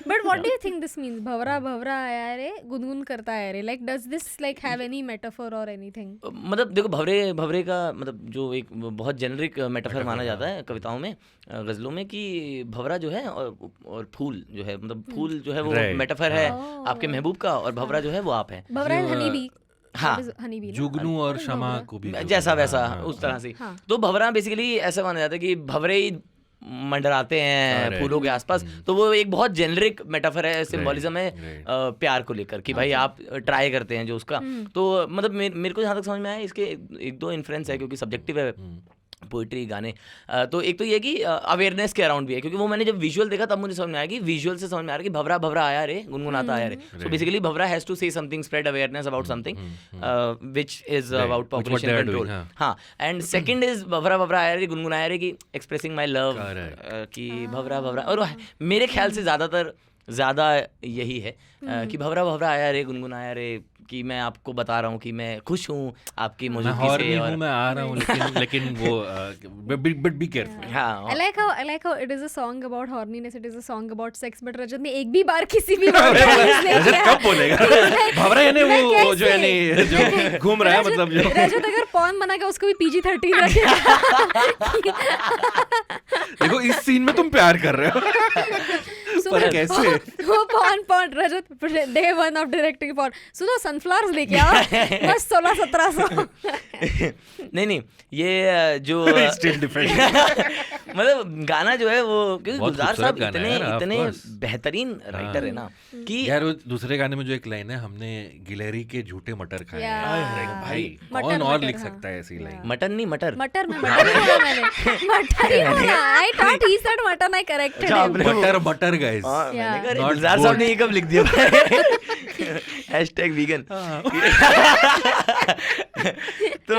But what do you think this means? भवरा भवरा आया रे, गुनगुन करता है रे, like does this like have any metaphor और एनीथिंग? मतलब देखो भवरे का मतलब जो एक बहुत जेनरिक मेटाफर माना जाता है कविताओं में, गजलों में, कि भवरा जो है और फूल जो है, मतलब फूल जो है वो Right. मेटाफर है Oh. आपके महबूब का, और भवरा जो है वो आप है। भवरा इज हनी बी। हाँ। हनी बी जुगनू और शमा को भी जैसा वैसा हाँ, उस तरह से। हाँ। तो भवरा बेसिकली ऐसा माना जाता है कि भवरे ही मंडराते हैं Correct. फूलों के आसपास, तो वो एक बहुत जेनरिक मेटाफर है, सिंबोलिज्म है right. प्यार को लेकर कि भाई आप ट्राई करते हैं जो उसका। तो मतलब मेरे को जहाँ तक समझ में आया इसके एक दो इन्फ्लुएंस है, क्योंकि सब्जेक्टिव है पोइट्री गाने। तो एक तो ये कि अवेयरनेस के अराउंड भी है, क्योंकि वो मैंने जब विजुअल देखा तब मुझे समझ में आया कि विजुअल से समझ में आ रहा है कि भवरा भवरा आया रे, गुनगुनाता आया रे। सो बेसिकली भवरा has to say something, spread awareness about something which is about population control. हाँ, एंड सेकंड इज भवरा भवरा आया रे, गुनगुनाया रे, कि एक्सप्रेसिंग माय लव, कि भवरा भवरा। और मेरे ख्याल से ज़्यादा यही है कि भवरा भवरा आया रे, गुनगुनाया रे, कि मैं आपको बता रहा हूँ कि मैं खुश हूँ आपकी मौजूदगी से, और मैं आ रहा हूँ लेकिन वो बट बी केयरफुल। हाँ। I like how it is a song about horniness, it is a song about sex, but रजत ने एक भी बार किसी भी word का use नहीं रजत किया। कब बोलेगा? भवरा यानी मैं वो जो कैसे? यानी जो घूम रहा है, मतलब जो रजत अगर पॉर्न बनाएगा उसको भी PG-13 रखेगा। देखो इस सीन में तुम प्यार कर रहे हो, पर कैसे? वो porn Rajat day 1 of directing porn, सुनो सनफ्लावर्स लेके आओ बस 1600-1700। नहीं ये जो स्टिल डिफरेंट। मतलब गाना जो है वो, क्योंकि बहुत गुलजार खूबसूरत साहब गाना है यार, of इतने course। बेहतरीन राइटर है ना कि यार वो दूसरे गाने में जो एक लाइन है, हमने गिलहरी के झूठे मटर खाए हैं। Yeah. अरे भाई मटर, कौन और मटर, लिख हाँ। सकता है ऐसी लाइन? मटन नहीं मटर। मटर में मटर ही बोला मैंने, मटर ही बोला। I thought he said mutton, I corrected अच्छा, him. मटर मटर गाइस। हाँ, मैंने Yeah. कहा अरे Not गुलजार साहब goat. ने ये कब लिख दिया? #vegan। तो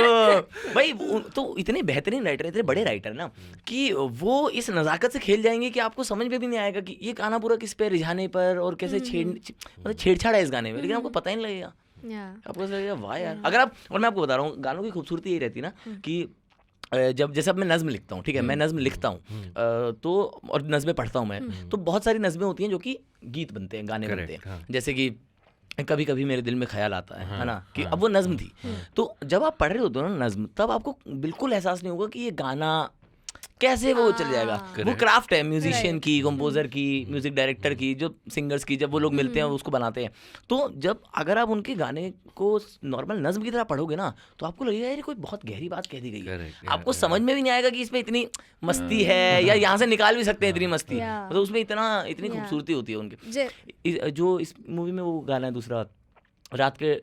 भाई तो इतने बेहतरीन राइटर, इतने बड़े राइटर ना, कि वो इस नज़ाकत से खेल जाएंगे कि आपको समझ में भी नहीं आएगा कि ये गाना पूरा किस पे रिझाने पर और कैसे मतलब छेड़छाड़ है इस गाने में, लेकिन आपको पता ही नहीं लगेगा। Yeah. आपको ऐसा लगेगा वाह यार। अगर आप, और मैं आपको बता रहा हूँ गानों की खूबसूरती यही रहती है ना कि जब जैसे अब मैं नज़्म लिखता हूँ, ठीक है, मैं नज़्म लिखता हूँ तो और नज़में पढ़ता हूँ मैं, तो बहुत सारी नज़में होती हैं जो कि गीत बनते हैं, गाने बनते हैं। जैसे कि कभी कभी मेरे दिल में ख्याल आता है ना, कि अब वो नज़्म थी। तो जब आप पढ़ रहे होते हो ना नज़्म, तब आपको बिल्कुल एहसास नहीं होगा कि ये गाना कैसे वो चल जाएगा। वो क्राफ्ट है म्यूजिशियन की, कंपोजर की, म्यूजिक डायरेक्टर की, जो सिंगर्स की, जब वो लोग मिलते हैं उसको बनाते हैं। तो जब अगर आप उनके गाने को नॉर्मल नज़्म की तरह पढ़ोगे ना, तो आपको लगेगा यार कोई बहुत गहरी बात कह दी गई है। आपको समझ में भी नहीं आएगा कि इसमें इतनी मस्ती है, या यहाँ से निकाल भी सकते हैं इतनी मस्ती, मतलब उसमें इतनी खूबसूरती होती है उनकी। जो इस मूवी में वो गाना है दूसरा, रात के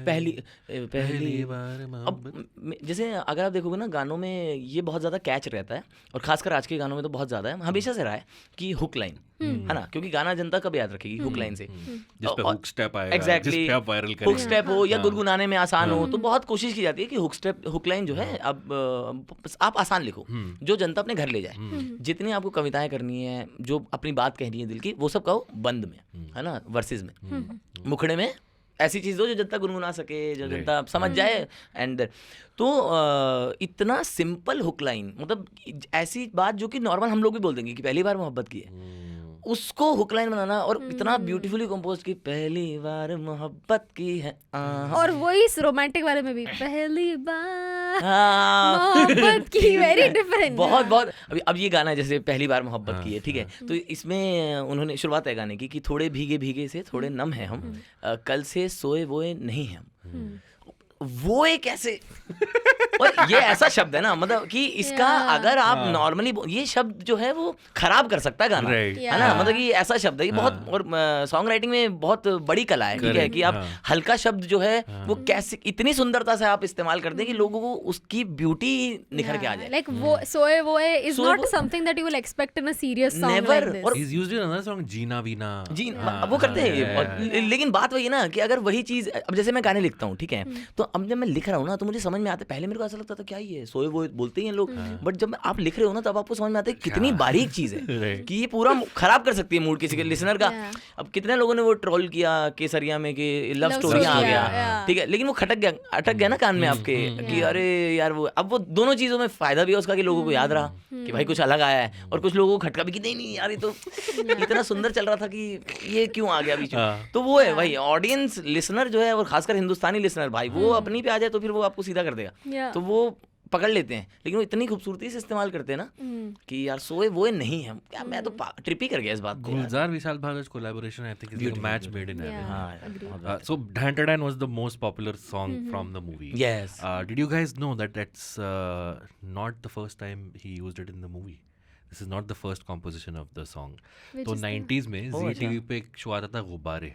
पहली बार। अब जैसे अगर आप देखोगे ना गानों में ये बहुत ज़्यादा कैच रहता है, और खासकर आज के गानों में तो बहुत ज़्यादा है, हमेशा से रहा है कि हुक लाइन है ना, क्योंकि गाना जनता कब याद रखेगी हुक लाइन से, जिस पे हुक स्टेप आएगा, एग्जैक्टली जिस पे आप वायरल हुक करेंगे, स्टेप हो या गुनगुनाने में आसान हो, तो बहुत कोशिश की जाती है कि हुक लाइन जो है अब आप आसान लिखो, जो जनता अपने घर ले जाए। जितनी आपको कविताएं करनी है, जो अपनी बात कहनी है दिल की, वो सब कहो बंद में, है ना, वर्सेस में, मुखड़े में ऐसी चीज़ दो जो जनता गुनगुना सके, जो जनता समझ जाए। एंड तो इतना सिंपल हुक लाइन, मतलब ऐसी बात जो कि नॉर्मल हम लोग भी बोल देंगे कि पहली बार मोहब्बत की है, उसको हुक लाइन बनाना और इतना ब्यूटीफुली कंपोज की पहली बार मोहब्बत की है और वही इस रोमांटिक वाले में भी पहली बार हाँ। मोहब्बत की, वेरी डिफरेंट। बहुत बहुत अब ये गाना जैसे पहली बार मोहब्बत की है, ठीक है, तो इसमें उन्होंने शुरुआत है गाने की कि थोड़े भीगे भीगे से थोड़े नम है हम, कल से सोए वोए नहीं है हम। वो एक ऐसे और ये ऐसा शब्द है ना, मतलब कि इसका अगर आप नॉर्मली ये शब्द जो है वो खराब कर सकता है गाना, है ना, मतलब कि ऐसा शब्द है ये बहुत, और सॉन्ग राइटिंग में बहुत बड़ी कला है, ठीक है, कि आप हल्का शब्द जो है वो कैसे इतनी सुंदरता से आप इस्तेमाल करते हैं कि लोगों को उसकी ब्यूटी निखर के आ जाए। लाइक वो सोए वोए is not something that you will expect in a serious song like this. He's used in another song, जीना वीना। जी वो करते हैं, लेकिन बात वही है ना कि अगर वही चीज, अब जैसे मैं गाने लिखता हूँ, ठीक है, तो अब जब मैं लिख रहा हूँ ना तो मुझे समझ में आता है, पहले मेरे को ऐसा लगता था क्या ये सोए वो बोलते ही हैं लोग, बट जब आप लिख रहे हो ना तब आपको समझ में आता है कितनी बारीक चीज है कि ये पूरा खराब कर सकती है मूड किसी के लिसनर का। अब कितने लोगों ने वो ट्रोल किया केसरिया में कि लव स्टोरी आ गया, ठीक है, लेकिन वो अटक गया ना कान में आपके कि अरे यार वो, अब वो दोनों चीजों में फायदा भी है उसका कि लोगों को याद रहा कि भाई कुछ अलग आया है, और कुछ लोगों को खटका भी कि नहीं यार ये तो इतना सुंदर चल रहा था कि ये क्यों आ गया बीच में। तो वो है भाई ऑडियंस लिसनर जो है, और खासकर हिंदुस्तानी लिसनर भाई, वो अपनी पे आ जाए तो फिर वो आपको सीधा कर देगा, तो वो पकड़ लेते हैं, लेकिन वो इतनी खूबसूरती से इस्तेमाल करते हैं ना कि यार सोए वो नहीं है क्या, मैं तो ट्रिप ही कर गया इस बात को। गुलजार Vishal Bhardwaj collaboration I think is like a match made in heaven. हाँ, So Dhan was the most popular song from the movie. Yes. Did you guys know that that's not the first time he used it in the movie? This is not the first composition of the song. तो 90s में Zee TV पे एक show आता था गुब्बारे,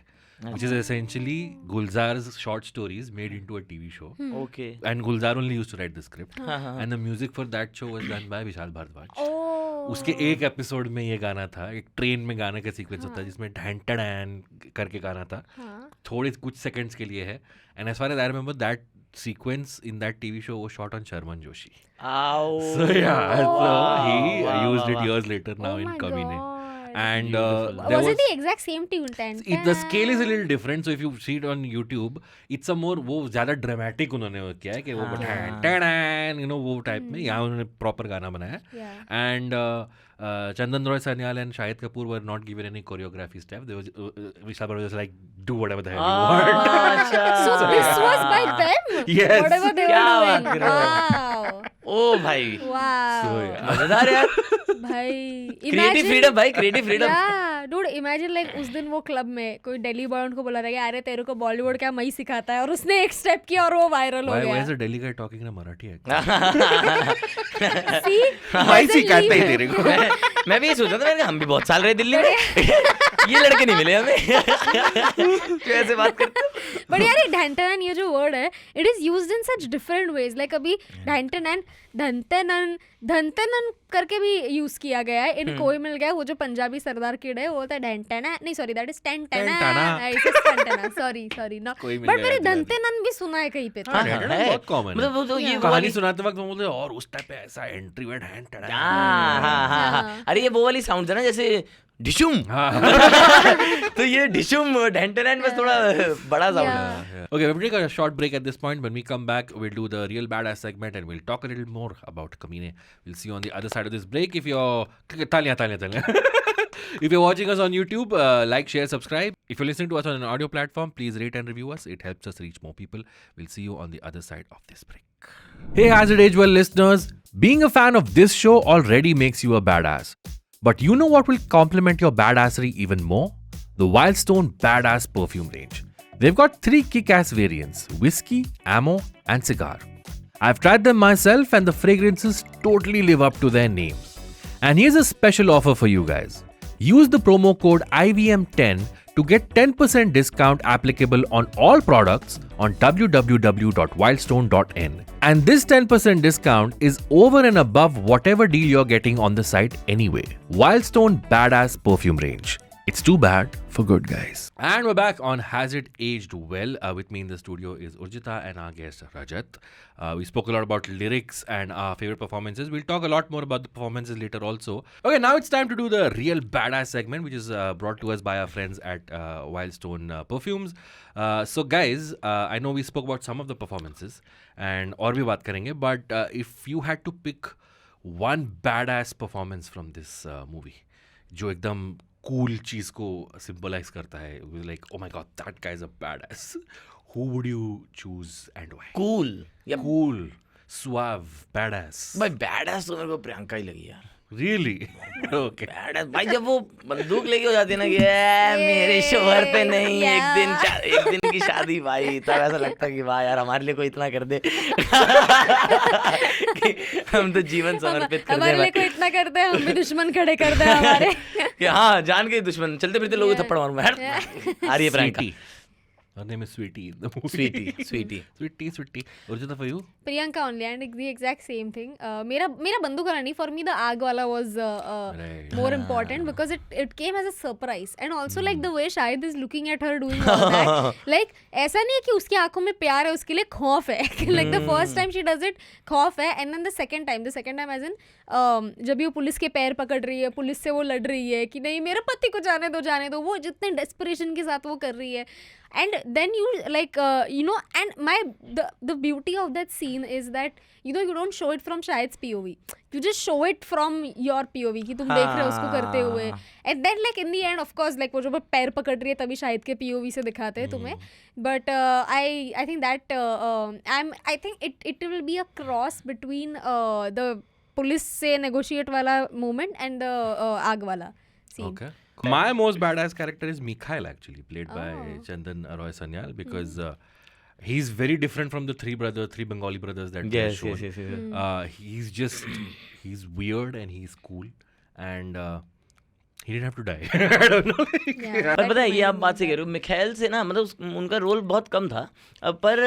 which is essentially Gulzar's short stories made into a TV show. Okay. And Gulzar only used to write the script. And the music for that show was done by Vishal Bhardwaj. उसके एक episode में ये गाना था, एक train में गाने का सीक्वेंस होता है जिसमें ढैन टैन करके गाना था, थोड़े कुछ सेकंड्स के लिए है, and as far as I remember that sequence in that TV show was shot on Sharman Joshi. Ow. So yeah, so he used it years later now in Kamine. And there was it the exact same tune? The scale is a little different, so if you see it on YouTube, it's a more वो ज़्यादा dramatic उन्होंने किया है कि वो you know वो type में, यहाँ उन्होंने proper गाना बनाया है, and Chandan Roy Sanyal and Shahid Kapoor were not given any choreography step. They was Vishal Bhardwaj was like, do whatever the hell you want. So this was by them. Yes. Whatever they were doing. Wow. ओ भाई Wow. मजेदार यार, भाई creative freedom भाई, creative freedom. या dude imagine like उस दिन वो club में कोई दिल्ली बॉय उनको बोला था कि अरे तेरे को बॉलीवुड क्या मई सिखाता है, और उसने एक स्टेप किया और वो वायरल हो गया। Why is a Delhi guy talking in a Marathi accent? See, मई सिखाते ही तेरे को। मैं भी ये सोचा था, मैंने हम भी बहुत साल रहे दिल्ली में, ये लड़के नहीं मिले हमें जो ऐसे बात करते। बट यार ढैंटनन ये जो वर्ड है, it is used in such different ways, like अभी ढैंटनन धनतनन करके भी यूज किया गया है। इन कोई मिल गया, वो जो पंजाबी सरदार किड है वो होता है ढैंटना, नहीं सॉरी दैट इज टेंटना, सॉरी ना, बट मैंने धनतनन भी सुना है कहीं पे। बहुत कॉमन मतलब वो तो ये कहानी सुनाते वक्त बोलते और उस टाइप पे ऐसा एंट्री वर्ड हैंड हाँ, अरे ये वो वाली साउंड है ना जैसे डिशुम, तो ये डिशुम ढैंटनन बस थोड़ा बड़ा साउंड है। Okay, we'll take a short break at this point. When we come back, we'll do the real badass segment and we'll talk a little more about Kamine. We'll see you on the other side of this break. If you're Talia. If you're watching us on YouTube, like, share, subscribe. If you're listening to us on an audio platform, please rate and review us. It helps us reach more people. We'll see you on the other side of this break. Hey, Hazard Age Well listeners, being a fan of this show already makes you a badass. But you know what will complement your badassery even more? The Wildstone Badass Perfume range. They've got 3 kick-ass variants: whiskey, ammo, and cigar. I've tried them myself and the fragrances totally live up to their names. And here's a special offer for you guys. Use the promo code IVM10 to get 10% discount applicable on all products on www.wildstone.in. And this 10% discount is over and above whatever deal you're getting on the site anyway. Wildstone Badass Perfume Range. It's too bad for good guys. And we're back on Has It Aged Well? With me in the studio is Urjita and our guest Rajat. We spoke a lot about lyrics and our favorite performances. We'll talk a lot more about the performances later also. Okay, now it's time to do the real badass segment, which is brought to us by our friends at Wildstone Perfumes. So guys, I know we spoke about some of the performances and और भी बात करेंगे, but if you had to pick one badass performance from this movie, जो एकदम cool चीज को symbolize करता है, like oh my God that guy is a badass, who would you choose and why? Cool या कूल, सुआव, बैडएस. भाई badass तो मेरे को प्रियंका ही लगी यार. रियली? ओके. बैडएस भाई, जब वो बंदूक लेके हो जाती है ना कि मेरे शोहर पे नहीं, एक दिन की शादी भाई, तब ऐसा लगता है कि वाह यार हमारे लिए कोई इतना कर दे कि हम तो जीवन समर्पित कर दे हमारे लिए कोई इतना कर दे, हम भी दुश्मन खड़े कर दे हमारे. कि हाँ जान के दुश्मन, चलते फिरते लोगों को थप्पड़ मारूंगा. आ रही है Priyanka. Her name is Sweetie in the movie. Sweetie. Urjita, for you? Priyanka only, and the exact same thing. मेरा बंदूक वाला नहीं, for me the आग वाला was Right. more important because it came as a surprise, and also like the way Shahid is looking at her doing all that, like ऐसा नहीं है कि उसकी आंखों में प्यार है, उसके लिए खौफ है. Like the first time she does it खौफ है, and then the second time as in जब ये पुलिस के पैर पकड़ रही है, पुलिस से वो लड़ रही है कि नहीं मेरे पति को जाने दो, वो जितने डेस्परेशन के साथ वो कर रही है. And then you like and the beauty of that scene is that you don't show it from Shahid's POV, you just show it from your POV कि तुम देख रहे हो उसको करते हुए. And then like in the end of course like वो जब पैर पकड़ रही है तभी शाहिद के POV से दिखाते हैं तुम्हें. But I think that I think it will be a cross between the police से negotiate वाला moment and the आग वाला scene. Okay. My most badass character is Mikhail, actually, played by Chandan Roy Sanyal, because he's very different from the three Bengali brothers that were shown. Yes. He's weird and he's cool, and he didn't have to die. I don't know. पर पता है ये आप बात से कह रहे हो, मिखाइल से ना मतलब उनका रोल बहुत कम था, पर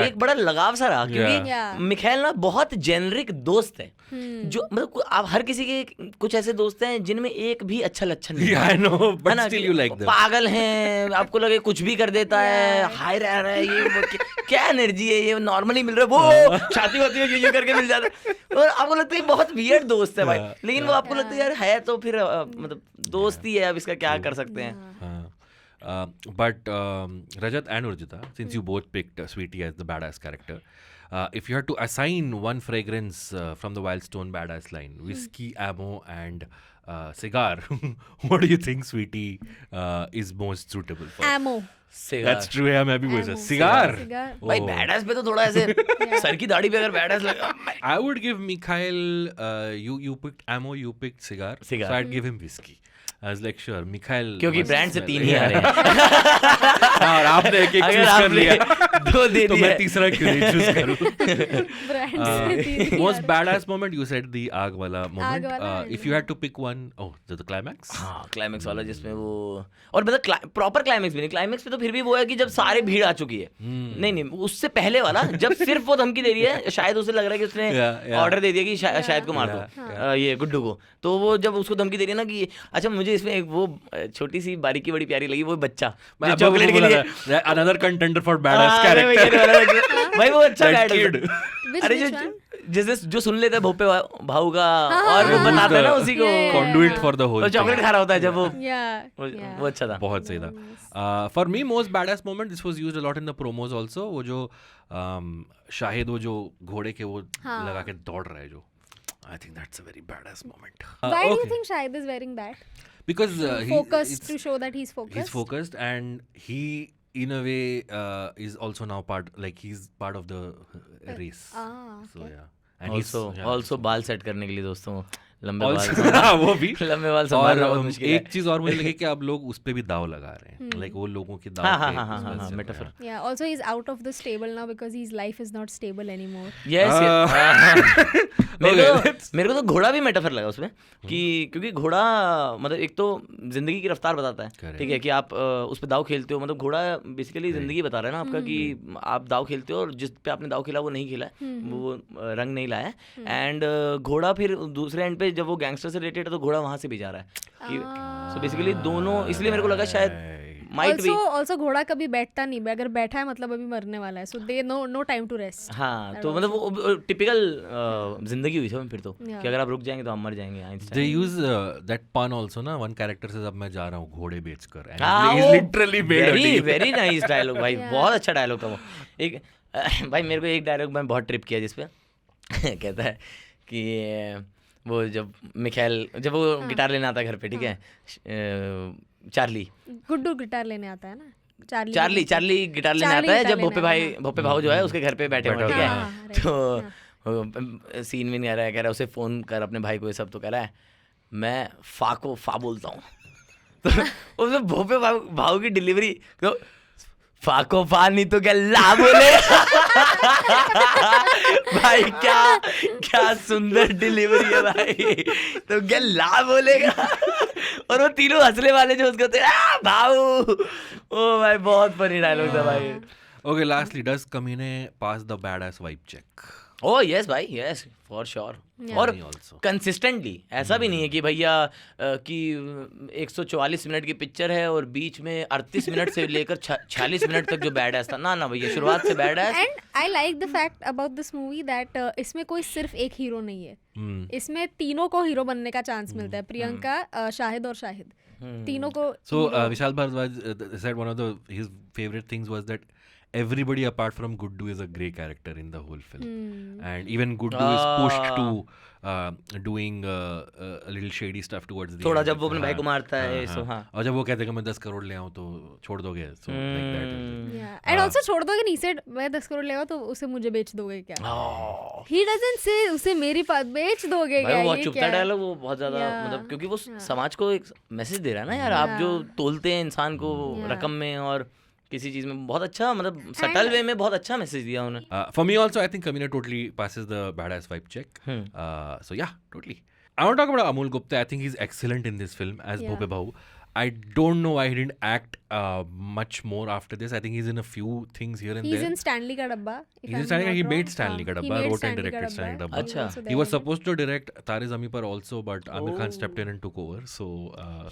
एक बड़ा लगाव सा रहा क्योंकि मिखाइल ना बहुत जेनरिक दोस्त है. जो मतलब आप हर किसी के कुछ ऐसे दोस्त हैं जिनमें एक भी अच्छा लक्षण नहीं. I know, but still you like them. पागल हैं, आपको लगे कुछ भी कर देता है, हाई रह रहा है, ये क्या एनर्जी है, ये नॉर्मली मिल रहा है, वो छाती होती है ये करके मिल जाता है, और आपको लगता है बहुत वियर्ड दोस्त है भाई, लेकिन वो आपको लगता है यार है तो फिर मतलब दोस्ती है, अब इसका क्या कर सकते हैं. But Rajat and Urjita, since you both picked Sweetie as the badass character, if you had to assign one fragrance from the Wildstone badass line, whiskey, ammo, and cigar, what do you think Sweetie is most suitable for? Ammo. Cigar. That's true. Yeah, मैं भी बोल सकता cigar. भाई badass पे तो थोड़ा ऐसे sir की दाढ़ी पे अगर बैडास लगा. I would give Mikhail. You picked ammo. You picked cigar. So I'd give him whiskey. I was like, sure, Mikhail. क्योंकि ब्रांड से 3 ही आ रहे हैं. और आपने एक चूज कर लिया, 2 दे तो दिए. मैं तीसरा क्यों नहीं चूज करूं? Brand से Most badass moment, you said the आग वाला moment. If you had to pick one, the climax. हाँ क्लाइमेक्स वाला जिसमें वो, और मतलब प्रॉपर क्लाइमेक्स भी नहीं, क्लाइमेक्स पे तो फिर भी वो है कि जब सारे भीड़ आ चुकी है. नहीं उससे पहले वाला जब सिर्फ वो धमकी दे रही है, शायद उसे लग रहा है कि उसने ऑर्डर दे दिया कि शायद को मार दो, ये गुड्डू को, तो वो जब उसको धमकी दे रही है ना कि अच्छा मुझे इसमें एक वो छोटी सी बारीकी बड़ी प्यारी लगी, वो बच्चा चॉकलेट के लिए another contender for badass character. भाई वो अच्छा kid. अरे जो सुन लेता है भोपे भाऊ का, और वो बताता है ना उसी को Conduit for the whole. Chocolate खा रहा होता है जब वो वो अच्छा था. बहुत सही था. For me, most badass moment, this was used a lot in the promos also. वो जो शाहिद वो जो घोड़े के वो लगा के दौड़ रहा है जो, I think that's a very badass moment. Why do you think Shahid is wearing that? Because Focused to show that he's focused. He's focused, and he in a way is also now he's part of the race. Okay. So yeah. And also बाल set करने के लिए दोस्तों लंबे also, बाल वो भी लंबे बाल संभालना बहुत मुश्किल है. एक चीज और मुझे लगे कि अब लोग उस पे भी दाव लगा रहे हैं, लाइक वो लोगों की दाव पे. हाँ metaphor. Yeah, also he's out of the stable now because his life is not stable anymore. Yes. मेरे को तो घोड़ा भी मेटाफर लगा उसमें कि क्योंकि घोड़ा मतलब एक तो जिंदगी की रफ्तार बताता है, ठीक है, कि आप उस पे दाव खेलते हो, मतलब घोड़ा बेसिकली जिंदगी बता रहा है ना आपका कि आप दाव खेलते हो और जिस पे आपने दाव खेला वो नहीं खेला है, वो रंग नहीं लाया है, एंड घोड़ा फिर दूसरे एंड पे जब वो गैंगस्टर से रिलेटेड है तो घोड़ा वहां से भी जा रहा है. सो बेसिकली दोनों, इसलिए मेरे को लगा शायद might be. Also घोड़ा कभी बैठता नहीं, अगर बैठा है मतलब अभी मरने वाला है, so they no time to rest. हाँ तो मतलब वो टिपिकल जिंदगी हुई थी फिर तो, कि अगर आप रुक जाएंगे तो हम मर जाएंगे. They use that pun also ना, one character says अब मैं जा रहा हूँ घोड़े बेचकर, and he's literally made a deal. very nice dialogue भाई, बहुत अच्छा डायलॉग था वो. एक भाई मेरे को एक डायलॉग में बहुत ट्रिप किया जिसपे कहता है कि वो जब मिखाइल जब वो गिटार लेने आता है घर पे, ठीक है, चार्ली गुड्डू गिटार लेने आता है ना, चार्ली गिटार लेने आता है जब भोपे भाऊ जो है उसके घर पे बैठे हुए हैं, ठीक है। हाँ, तो सीन में नहीं आ रहा है, कह रहा है उसे फोन कर अपने भाई को, ये सब, तो कह रहा है मैं फा बोलता हूँ। तो उसमें भोपे भाऊ की डिलीवरी तो फा नहीं तो क्या ला बोले। भाई क्या सुंदर डिलीवरी है भाई, तो क्या ला बोलेगा। और वो तीनों हंसने वाले जो उसको भाऊ, ओ भाई बहुत फनी डायलॉग था भाई। Okay, lastly, does Kamine pass the badass vibe check? O yes भाई, यस फॉर श्योर। और Me also. कंसिस्टेंटली ऐसा भी नहीं है कि भैया कि 144 मिनट की पिक्चर है और बीच में 38 मिनट से लेकर 46 मिनट तक जो बैड एस था, ना भैया शुरुआत से bad S. And I like the fact about this movie that इसमें कोई सिर्फ एक हीरो नहीं है, इसमें तीनों को हीरो बनने का चांस मिलता है, प्रियंका, शाहिद और शाहिद, तीनों को। So Vishal Bhardwaj said one of his favorite things was that everybody apart from Guddu is a grey character in the whole film, and even Guddu is pushed to doing a little shady stuff towards the थोड़ा end. जब वो अपने भाई को मारता है, हाँ, सो हाँ। और जब वो कहते हैं कि मैं 10 करोड़ ले आऊँ तो छोड़ दोगे, so like that. And also छोड़ दोगे नहीं, सेड मैं 10 करोड़ लेगा तो उसे मुझे बेच दोगे क्या? ही डजंट से उसे मेरी बात बेच दोगे क्या? भाई वो बहुत ये चुपता क्या? डायलॉग, वो बहुत ज्यादा मतलब, क्योंकि वो समाज को एक मैसेज दे रहा है ना यार, आप जो तोलते हैं इंसान को रकम में और किसी चीज में, बहुत अच्छा मतलब सटल वे में बहुत अच्छा मैसेज दिया उन्होंने। For me also, I think Kamine totally passes the badass vibe check. So yeah, totally. I want to talk about Amol Gupta. I think he's excellent in this film as Bhope Bahu. I don't know why he didn't act much more after this. I think he's in a few things here and He's there. in Stanley का डब्बा. He's in Stanley. He made Stanley का डब्बा, wrote and directed Stanley का डब्बा. अच्छा. He was supposed to direct Tare Zameen Par also, but Amir Khan stepped in and took over. So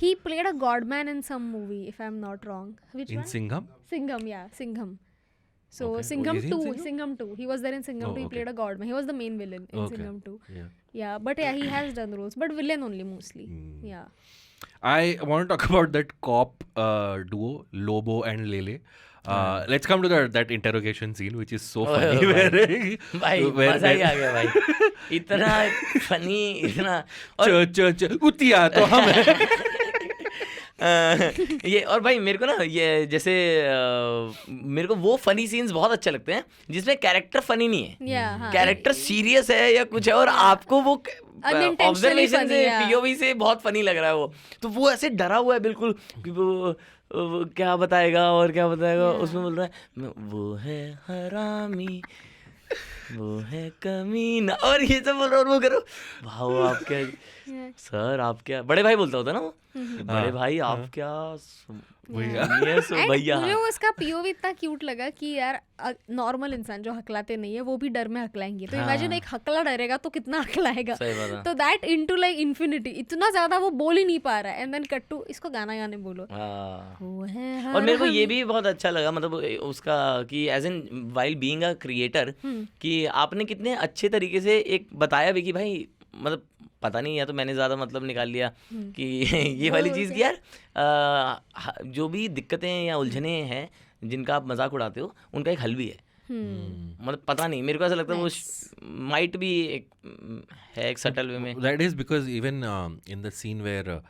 He played a godman in some movie, if I'm not wrong. Which in one? Singham. Singham, yeah, Singham. So Okay. Singham Is he in 2, Singham? Singham 2. He was there in Singham 2. He okay. played a godman. He was the main villain in Okay. Singham 2. Yeah. Yeah, but yeah, he has done roles, but villain only mostly. Yeah. I want to talk about that cop duo, Lobo and Lele. Let's come to that interrogation scene, which is so funny. भाई मजा ही आ गया भाई, इतना funny, इतना और उतिया तो हम ये। और भाई मेरे को ना ये जैसे मेरे को वो फनी सीन्स बहुत अच्छे लगते हैं जिसमें कैरेक्टर फनी नहीं है, Yeah, हाँ. कैरेक्टर सीरियस है या कुछ है और आपको वो Unintentionally ऑब्जर्वेशन funny, से, yeah. पीओवी से बहुत फनी लग रहा है वो, तो वो ऐसे डरा हुआ है बिल्कुल कि वो क्या बताएगा और क्या बताएगा, उसमें बोल रहा है वो है हरामी, वो है कमीना, और ये सब बोल रहा है, और वो करो भाव आप क्या सर, आप क्या, बड़े भाई बोलता होता ना वो, बड़े भाई आप क्या भैया। And मुझे वो उसका पीओवी इतना क्यूट लगा कि यार नॉर्मल इंसान जो हकलाते नहीं है वो भी डर में हकलाएंगे, तो इमेजिन एक हकला डरेगा तो कितना हकलाएगा। सही बात है। तो दैट इनटू लाइक इन्फिनिटी, इतना ज्यादा वो बोल ही नहीं पा रहा है, एंड देन कट टू इसको गाना गाने बोलो। वो है और मेरे को ये भी बहुत अच्छा लगा मतलब उसका कि as an while being a creator कि आपने कितने अच्छे तरीके से एक बताया भी कि भाई मतलब पता नहीं, या तो मैंने ज़्यादा मतलब निकाल लिया कि ये वाली चीज़ कि यार जो भी दिक्कतें या उलझने हैं जिनका आप मजाक उड़ाते हो उनका एक हल भी है। मतलब पता नहीं, मेरे को ऐसा लगता है वो माइट भी एक है एक सटल वे में। That is because even in the scene where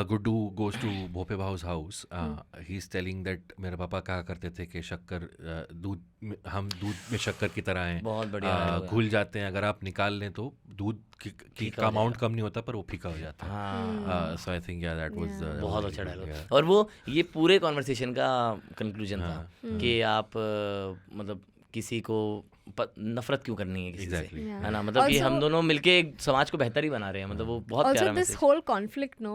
Guddu goes to Bhope Bahu's house, he's telling that मेरे पापा कहा करते थे कि शक्कर हम दूध में शक्कर की तरह हैं, बहुत बढ़िया घुल जाते हैं, अगर आप निकाल लें तो दूध का अमाउंट कम नहीं होता पर वो फीका हो जाता है। So I think yeah that was बहुत अच्छा डायलॉग। और वो ये पूरे कॉन्वर्सेशन का कंक्लूजन था कि आप मतलब किसी को नफरत क्यों करनी है किसी से, है ना, मतलब कि हम दोनों मिलके एक समाज को बेहतर ही बना रहे हैं, मतलब वो बहुत प्यारा message. Also this whole conflict, no,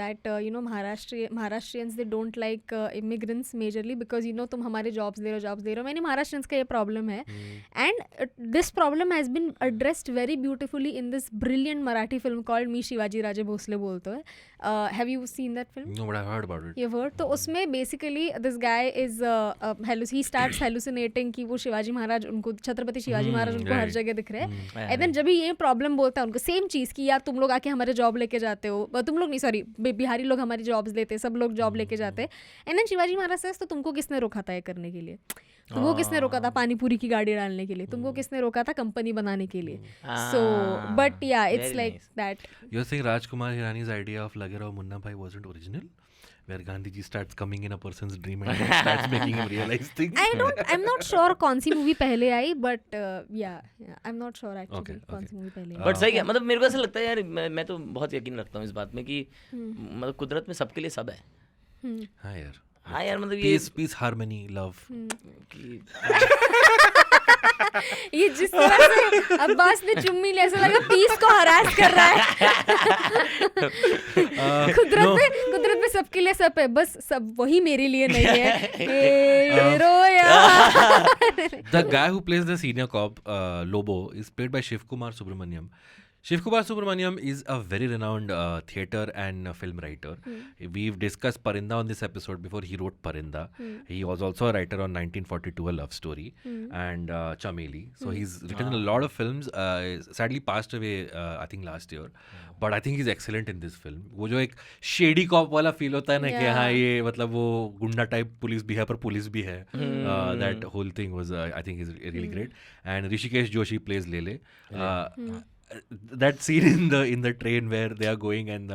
that you know Maharashtrians they don't like immigrants majorly because you know तुम हमारे jobs दे रहे हो, मैंने Maharashtrians का ये problem है, and this problem has been addressed very beautifully in this brilliant Marathi film called मी शिवाजी राजे भोसले बोलतो है। Have you seen that film? No, but I've heard about it. You've heard? तो उसमें basically this guy is he starts hallucinating कि वो शिवाजी महाराज उनको छत्रपति शिवाजी महाराज उनको हर जगह दिख रहे हैं, एंड देन जब भी ये प्रॉब्लम बोलता है उनको सेम चीज़ कि यार तुम लोग आके हमारे जॉब लेके जाते हो, तुम लोग नहीं सॉरी बिहारी लोग हमारी जॉब्स लेते, सब लोग जॉब लेके जाते हैं, एंड देन शिवाजी महाराज से तो तुमको किसने रोका था ये करने के लिए। तुमको किसने रोका था पानी पूरी की गाड़ी डालने के लिए, तुमको किसने रोका था कंपनी बनाने के लिए. So but yeah, it's very like nice. that. You're saying Rajkumar Hirani's idea of Lage Raho Munna Bhai wasn't original? Where Gandhiji starts coming in a person's dream and starts making him realize things? I'm not sure कौन सी movie पहले आई, but yeah, I'm not sure actually Okay, कौन okay. सी movie पहले आई. But सही है, मतलब मेरे को ऐसा लगता है यार, मैं तो बहुत यकीन रखता हूँ इस बात में कि मतलब कुदरत में सबके लिए सब है. हाँ यार. हाँ यार, मतलब ये Peace, harmony, love. कि- ये जिस तरह से अब्बास ने चुम्मी ली, ऐसा लगा पीस को हरास कर रहा है. कुदरत में सबके लिए सब है, बस सब वही मेरे लिए नहीं है. ये रोया. The guy who plays the senior cop, Lobo, is played by Shiv Kumar Subramaniam. Shiv Kumar Subramaniam is a very renowned theatre and film writer. We've discussed Parinda on this episode before. He wrote Parinda. He was also a writer on 1942, A Love Story, and Chameli. So he's written a lot of films. Sadly passed away, I think last year. But I think he's excellent in this film. वो जो एक shady corp वाला feel होता है ना कि हाँ ये मतलब वो गुंडा टाइप पुलिस भी है पर पुलिस भी है. That whole thing was I think is really great. And Rishikesh Joshi plays Lele. That scene in the train where they are going and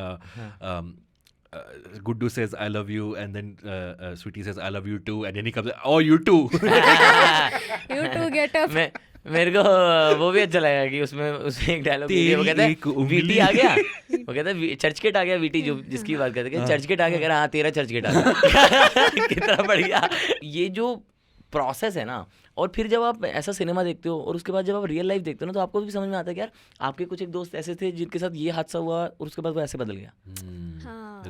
Guddu says I love you and then Sweetie says I love you too and then he comes oh you too. You too get up. मेरे को वो भी अच्छा लगा कि उसमें एक dialogue वो कहता है वीटी आ गया, वो कहता है चर्च गेट आ गया, वीटी जो जिसकी बात करते हैं चर्च गेट आ गया, कह रहा हाँ तेरा चर्च गेट आ गया. कितना बढ़िया ये जो प्रोसेस है ना. और फिर जब आप ऐसा सिनेमा देखते हो और उसके बाद जब आप रियल लाइफ देखते हो ना, तो आपको भी समझ में आता है कि यार आपके कुछ एक दोस्त ऐसे थे जिनके साथ ये हादसा हुआ और उसके बाद वो ऐसे बदल गया.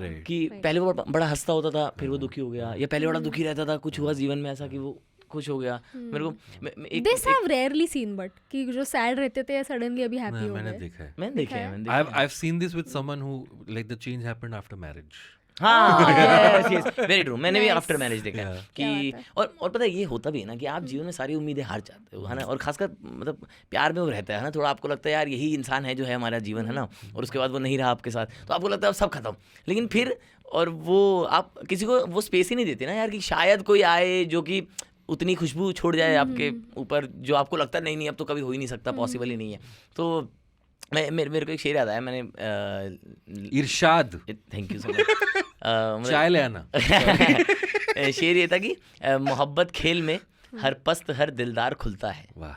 Right. कि पहले वो बड़ा हंसता होता था फिर वो दुखी हो गया, या पहले बड़ा दुखी रहता था, कुछ हुआ जीवन में ऐसा कि वो खुश हो गया. मेरे को This I've rarely seen, but कि जो सैड रहते थे सडनली अभी हैप्पी हो मैंने गए. देखा है. मैंने देखा है. I've seen this with someone who like the change happened after marriage. हाँ yes yes very true. मैंने भी Nice. आफ्टर मैरिज देखा है कि और पता है ये होता भी है ना कि आप जीवन में सारी उम्मीदें हार जाते हो है ना, और खासकर मतलब प्यार में वो रहता है ना, थोड़ा आपको लगता है यार यही इंसान है जो है हमारा जीवन है ना, और उसके बाद वो नहीं रहा आपके साथ, तो आपको लगता है अब सब खत्म. लेकिन फिर और वो आप किसी को वो स्पेस ही नहीं देते ना यार कि शायद कोई आए जो कि उतनी खुशबू छोड़ जाए आपके ऊपर जो आपको लगता है नहीं अब तो कभी हो ही नहीं सकता, पॉसिबल ही नहीं है. तो मेरे को एक शेर याद आया, मैंने इरशाद थैंक यू सो मच चाय ले आना. शेर ये था कि मोहब्बत खेल में हर पस्त हर दिलदार खुलता है. वाह.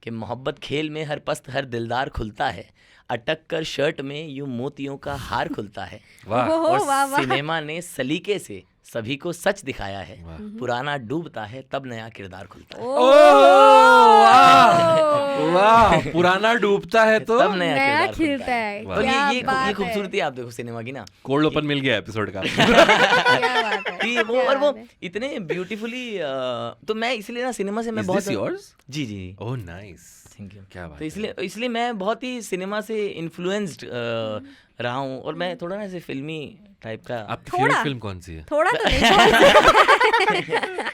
कि मोहब्बत खेल में हर पस्त हर दिलदार खुलता है, अटक कर शर्ट में यूं मोतियों का हार खुलता है. वाह. और सिनेमा ने सलीके से सभी को सच दिखाया है, पुराना डूबता है तब नया किरदार खुलता है. वाह. पुराना डूबता है तो तब नया नया किरदार खिलता है. और क्या ये बात है. खूबसूरती आप देखो सिनेमा की ना कोल्ड ओपन मिल गया एपिसोड का. क्या बात है. कि वो और वो इतने ब्यूटीफुली. तो मैं इसलिए ना सिनेमा से मैं Is बहुत this yours? जी जी Oh nice. Thank you. क्या बात तो इसलिए मैं बहुत ही सिनेमा से इन्फ्लुएंस्ड रहा हूँ, और मैं थोड़ा ना ऐसे फिल्मी टाइप का. आपकी फेवरेट फिल्म कौन सी है? थोड़ा तो नहीं.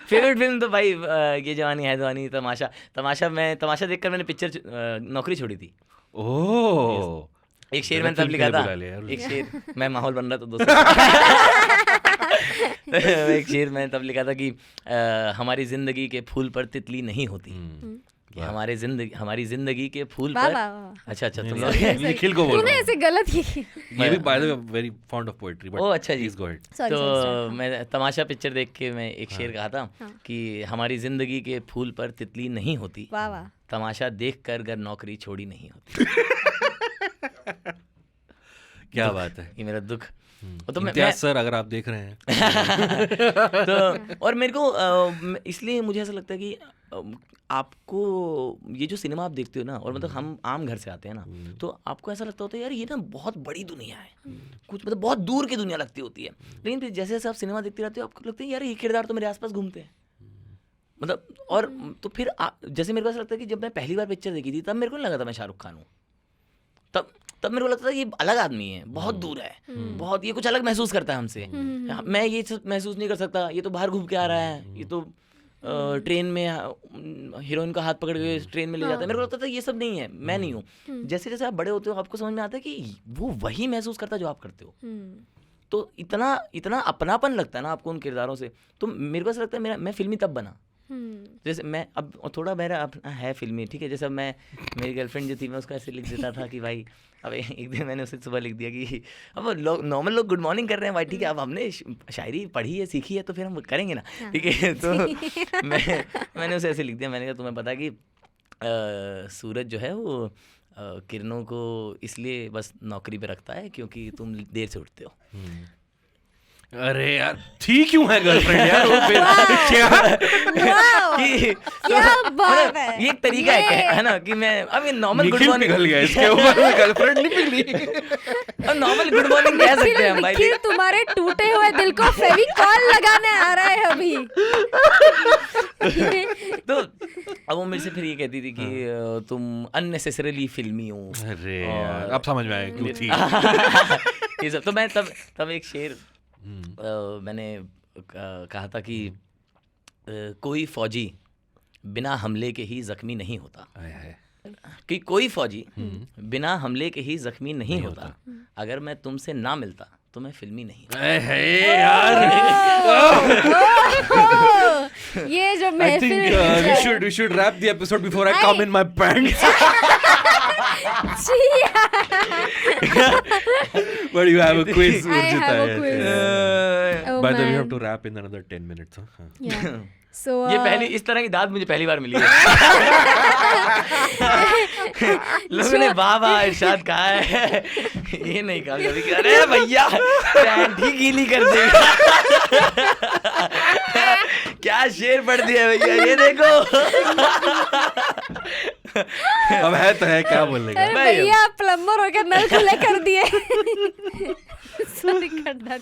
फेवरेट फिल्म तो भाई ये जवानी है दीवानी, तमाशा मैं तमाशा देखकर मैंने पिक्चर नौकरी छोड़ी थी. ओह. एक शेर मैंने तब लिखा था, एक शेर मैं माहौल बन रहा था दोस्तों. एक शेर मैंने तब लिखा था कि हमारी जिंदगी के फूल पर तितली नहीं होती, कि हमारी जिंदगी के फूल वाह पर. वाह वाह. अच्छा तुम लोग निखिल को बोल तूने रहा ऐसे गलत की. हूँ. ये भी by the way very fond of poetry but oh अच्छा जी. Please go ahead. Sorry, तो sorry. मैं तमाशा पिक्चर देख के मैं एक शेर कहा था कि हमारी जिंदगी के फूल पर तितली नहीं होती, वाह वाह. तमाशा देख कर घर नौकरी छोड़ी नहीं होती. क्या बात है. ये मेरा दुख. तो इम्तियाज सर अगर आप देख रहे हैं तो और मेरे को इसलिए मुझे ऐसा लगता है कि आपको ये जो सिनेमा आप देखते हो ना, और मतलब हम आम घर से आते हैं ना, तो आपको ऐसा लगता होता है यार ये ना बहुत बड़ी दुनिया है, कुछ मतलब बहुत दूर की दुनिया लगती होती है. लेकिन फिर जैसे जैसे आप सिनेमा देखते रहते हो आपको लगता है यार ये किरदार तो मेरे आसपास घूमते हैं, मतलब. और तो फिर जैसे मेरे को ऐसा लगता है कि जब मैं पहली बार पिक्चर देखी थी तब मेरे को नहीं लगा था मैं शाहरुख खान हूँ. तब मेरे को लगता था ये अलग आदमी है, बहुत दूर है, बहुत ये कुछ अलग महसूस करता है हमसे. मैं ये महसूस नहीं कर सकता, ये तो बाहर घूम के आ रहा है, ये तो ट्रेन में हीरोइन का हाथ पकड़ के ट्रेन में ले जाता है. मेरे को लगता था ये सब नहीं है, मैं नहीं हूँ. जैसे जैसे आप बड़े होते हो आपको समझ में आता है कि वो वही महसूस करता है जो आप करते हो. तो इतना अपनापन लगता है ना आपको उन किरदारों से. तो मेरे को ऐसा लगता है मैं फिल्मी तब बना जैसे मैं अब थोड़ा मेरा अपना है फिल्मी, ठीक है, जैसे अब मैं मेरी गर्लफ्रेंड जो थी मैं उसको ऐसे लिख देता था कि भाई, अब एक दिन मैंने उसे सुबह लिख दिया कि अब नॉर्मल लोग गुड मॉर्निंग कर रहे हैं भाई, ठीक है, अब हमने शायरी पढ़ी है सीखी है तो फिर हम करेंगे ना, ठीक है। तो मैंने उसे ऐसे लिख दिया, मैंने कहा तुम्हें पता कि सूरज जो है वो किरणों को इसलिए बस नौकरी पे रखता है क्योंकि तुम देर से उठते हो। अरे यार ठीक क्यों है गर्लफ्रेंड यार वो फिर क्या कि क्या बात है, ये एक तरीका है ना कि मैं अब ये नॉर्मल गुड निखिल मॉर्निंग पिघल गया इसके ऊपर में गर्लफ्रेंड नहीं पिघली। अब नॉर्मल गुड मॉर्निंग कह सकते हैं हम भाई। निखिल तुम्हारे टूटे हुए दिल को फेविकॉल लगाने आ रहा है अभी। तो अब वो मेरे से फिर ये कहती थी कि तुम अननेसेसरीली फिल्मी हो। अरे यार अब समझ में आया क्यों थी ये सब। तो मैं तब एक शेर मैंने कहा था कि कोई फौजी बिना हमले के ही जख्मी नहीं होता, कि कोई फौजी बिना हमले के ही जख्मी नहीं होता, अगर मैं तुमसे ना मिलता तो मैं फिल्मी नहीं होता। यार ये जो I think we should wrap the episode before I come in my pants. But you have a quiz, I Urjita. have a quiz. Oh, By the way, we man. have to wrap in another 10 minutes. Huh? Yeah. So ये पहली इस तरह की दाद मुझे पहली बार मिली है। लोगों ने वाह वाह इरशाद कहा है, ये नहीं कहा कभी कि अरे भैया पैंट ही गीली कर देगा। क्या शेर पढ़ दिया भैया, ये देखो। अब है तो है, क्या बोलने का। अरे भैया प्लम्बर होकर नल खुले कर दिए। Sorry, cut that.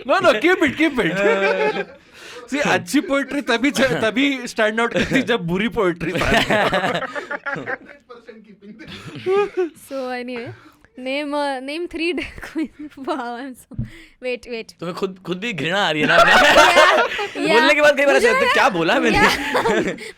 No, keep it. See, अच्छी पोएट्री तभी स्टैंड आउट करती जब बुरी poetry. So anyway, name 3 wow, I'm so wait. तुम्हें खुद भी घृणा आ रही है ना अपने बोलने के बाद कई बार ऐसा लगता है क्या बोला मैंने।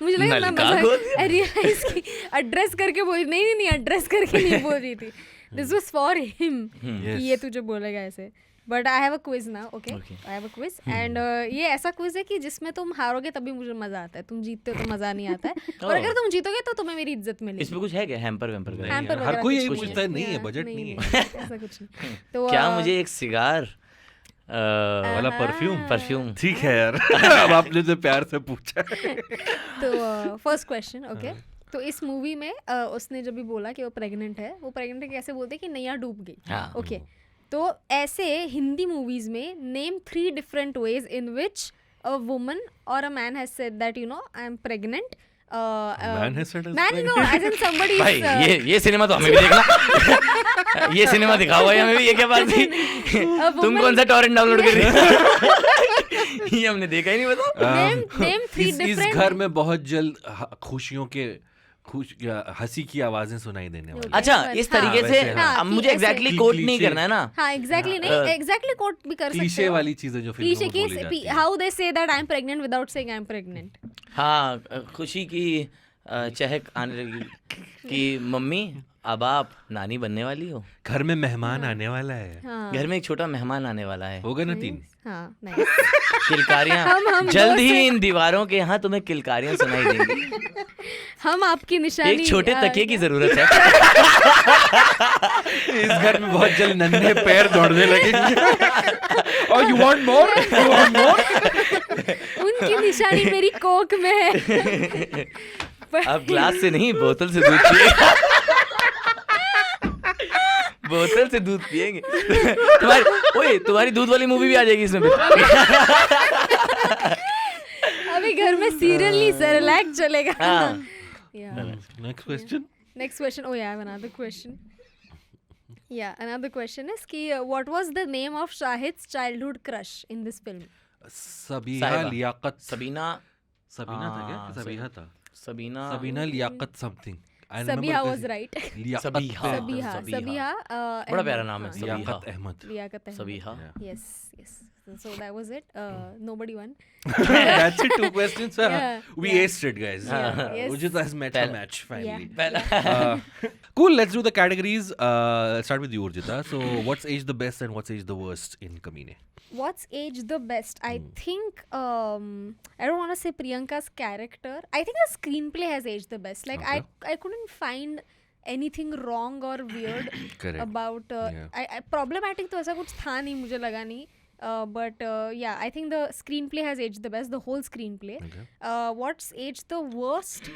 मुझे लगा मैं नलका खोल दिया। रियलाइज की एड्रेस करके बोली, नहीं एड्रेस करके नहीं बोल रही थी, दिस वाज फॉर हिम कि ये तुझे बोलेगा ऐसे। But I have a quiz ना, okay, I have a quiz and ये ऐसा क्विज है कि जिसमें तुम हारोगे तभी मुझे मजा आता है, तुम जीतते हो तो मजा नहीं आता है, और अगर तुम जीतोगे तो तुम्हें मेरी इज्जत मिलेगी। इसमें कुछ है क्या हैम्पर वैम्पर का? हैम्पर हर कोई यही कुछ पूछता है, नहीं है बजट नहीं है ऐसा कुछ नहीं। तो क्या मुझे एक सिगार वाला परफ्यूम ठीक है यार। अब आपने जो प्यार से पूछा। तो फर्स्ट क्वेश्चन, ओके, तो इस मूवी में उसने जब भी बोला कि वो प्रेग्नेंट है, वो प्रेग्नेंट है कैसे बोलते हैं कि नैया डूब गई, ओके। तो ऐसे हिंदी मूवीज में name 3 different ways in which a woman or a man has said that I am pregnant. Man has said man, no, as in somebody भाई is, ये सिनेमा तो हमें भी देखना। ये सिनेमा दिखाओ भाई हमें भी, ये क्या बात थी? तुम कौन सा टॉरेंट डाउनलोड कर रही हो? ये हमने देखा ही नहीं, बताओ। name 3 इस different. घर में बहुत जल्द खुशियों के हंसी की आवाजें सुनाई देने वाली। अच्छा, इस तरीके से हाँ, अब मुझे ऐसे- एग्जैक्टली कोट नहीं करना है ना। हाँ, एग्जैक्टली नहीं, एग्जैक्टली कोट भी कर सकते क्लीशे हो। वाली चीजें जो फिल्मों क्लीशे में बोली जाती की हैं। How they say that I am pregnant without saying I am pregnant. हाँ, खुशी की चहक आने लगी कि मम्मी अब आप नानी बनने वाली हो, घर में मेहमान आने वाला है, हाँ घर में एक छोटा मेहमान आने वाला है। होगा ना 3। हाँ, nice. किलकारियां हम जल्द दो ही से- इन दीवारों के यहाँ तुम्हें किलकारियां सुनाई देंगी। हम आपकी निशानी एक छोटे तकिए की जरूरत है। इस घर में बहुत जल्द नन्हे पैर दौड़ने लगेंगे। और यू वांट मोर? उनकी निशानी मेरी कोक में है। अब ग्लास से नहीं, बोतल से दूध पिएगा। बोतल से दूध पिएंगे। तुम्हारी दूध वाली मूवी भी आ जाएगी इसमें। अभी घर में सीरियल नहीं, सेरेलैक चलेगा। हाँ। Next question. Next question. Oh yeah, I have another question. Yeah, another question is कि what was the name of Shahid's childhood crush in this film? Sabiha Sahiba. Liaquat. Sabina था क्या? सबीहा था। Sabina Liaquat something. Sabiha was right. Liaquat. Sabiha. बड़ा प्यारा नाम है, Liaquat Ahmad. Liaquat Ahmad. Sabiha. Yes. so that was it. Nobody won. That's it. 2 questions. Yeah, We yeah. aced it, guys. Yes. Ujita has met her match finally. Yeah. Cool. Let's do the categories. Let's start with you, Urjita. So, what's aged the best and what's aged the worst in Kamine? What's aged the best? I think I don't want to say Priyanka's character. I think the screenplay has aged the best. Like Okay. I couldn't find anything wrong or weird Correct. about Yeah. I problematic तो ऐसा कुछ था नहीं मुझे लगा नहीं. But yeah, I think the screenplay has aged the best. The whole screenplay. Okay. What's aged the worst?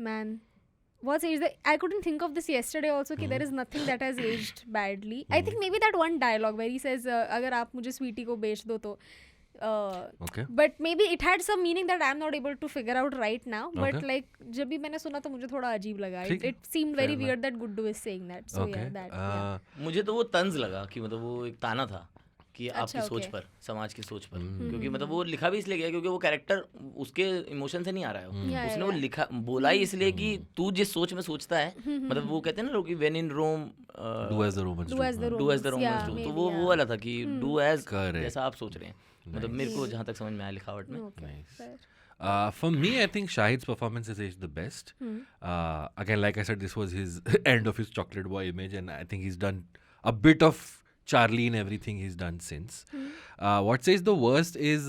Man. What's aged the? I couldn't think of this yesterday also. कि there is nothing that has aged badly. I think maybe that one dialogue where he says, "अगर आप मुझे स्वीटी को बेच दो तो." Okay. But maybe it had some meaning that I'm not able to figure out right now. But Okay. like जब भी मैंने सुना तो मुझे थोड़ा अजीब लगा. ठीक है. It seemed Fair very enough. weird that Guddu is saying that. So Okay. yeah, that. Yeah. मुझे तो वो तंज लगा कि मतलब वो एक ताना था कि अच्छा, आपकी सोच okay. पर, समाज की सोच पर, क्योंकि मतलब वो लिखा भी इसलिए गया क्योंकि वो कैरेक्टर उसके इमोशन से नहीं आ रहा है वो। Yeah, उसने वो yeah. लिखा बोला ही इसलिए कि तू जिस सोच में सोचता है, मतलब वो कहते हैं ना लोग कि when in Rome Do as the Romans Do as the do as the Romans, yeah, Romans do, तो maybe, वो yeah. वाला था कि do as Correct. जैसा आप सोच रहे हैं, मतलब मेरे को जहाँ तक समझ में आया लिखावट में। Okay. Nice. Fair. For me, I think Shahid's performance has aged the best. Again, like I said, this was his end of his chocolate boy image, and I think he's done a bit of Charlie in everything he's done since. What says the worst is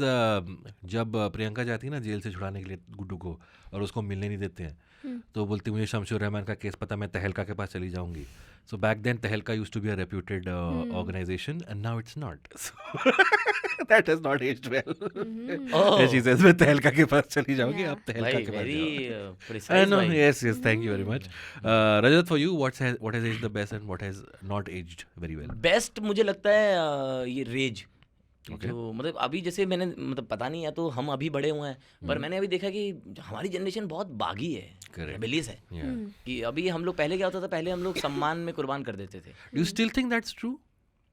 जब प्रियंका जाती है ना jail से छुड़ाने के लिए गुड्डू को और उसको मिलने नहीं देते हैं तो बोलती मुझे शमशूर रहमान का केस पता मैं तहलका के पास चली जाऊंगी. So back then Tehelka used to be a reputed organization and now it's not. So that has not aged well. And she says मैं तहलका के पास चली जाऊंगी Yeah. आप तहलका भाई के पास very जाओ. I precise know. भाई। Yes. Thank you very much. Rajat, for you, what has aged the best and what has not aged very well? Best मुझे लगता है ये रेज Okay. जो मतलब अभी जैसे मैंने मतलब पता नहीं है तो हम अभी बड़े हुए हैं पर मैंने अभी देखा कि हमारी जनरेशन बहुत बागी है, Correct. रेबेलियस है Yeah. कि अभी हम लोग पहले क्या होता था, पहले हम लोग सम्मान में कुर्बान कर देते थे, Do you still think that's true?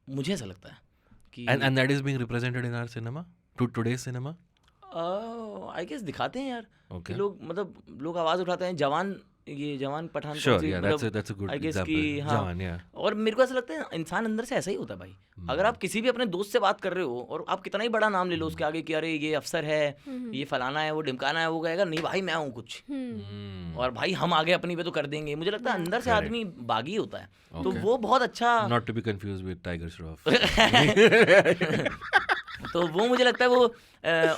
मुझे ऐसा लगता है कि And that is being represented in our cinema? Today's cinema? I guess दिखाते हैं यार Okay. कि लोग मतलब लोग आवाज़ उठाते हैं, जवान पठान Sure. कौन सी, Yeah. मतलब That's a good I guess example. कि हाँ, Jawan, yeah. और मेरे को ऐसा लगता है इंसान अंदर से ऐसा ही होता है भाई। अगर आप किसी भी अपने दोस्त से बात कर रहे हो और आप कितना ही बड़ा नाम ले लो उसके आगे कि अरे ये अफसर है, ये फलाना है, वो ढिमकाना है, वो कहेगा नहीं भाई मैं हूँ कुछ, और भाई हम आगे अपनी पे तो कर देंगे। मुझे लगता है अंदर से आदमी बागी होता है, तो Okay. वो बहुत अच्छा, Not to be confused with Tiger Shroff. तो वो मुझे लगता है वो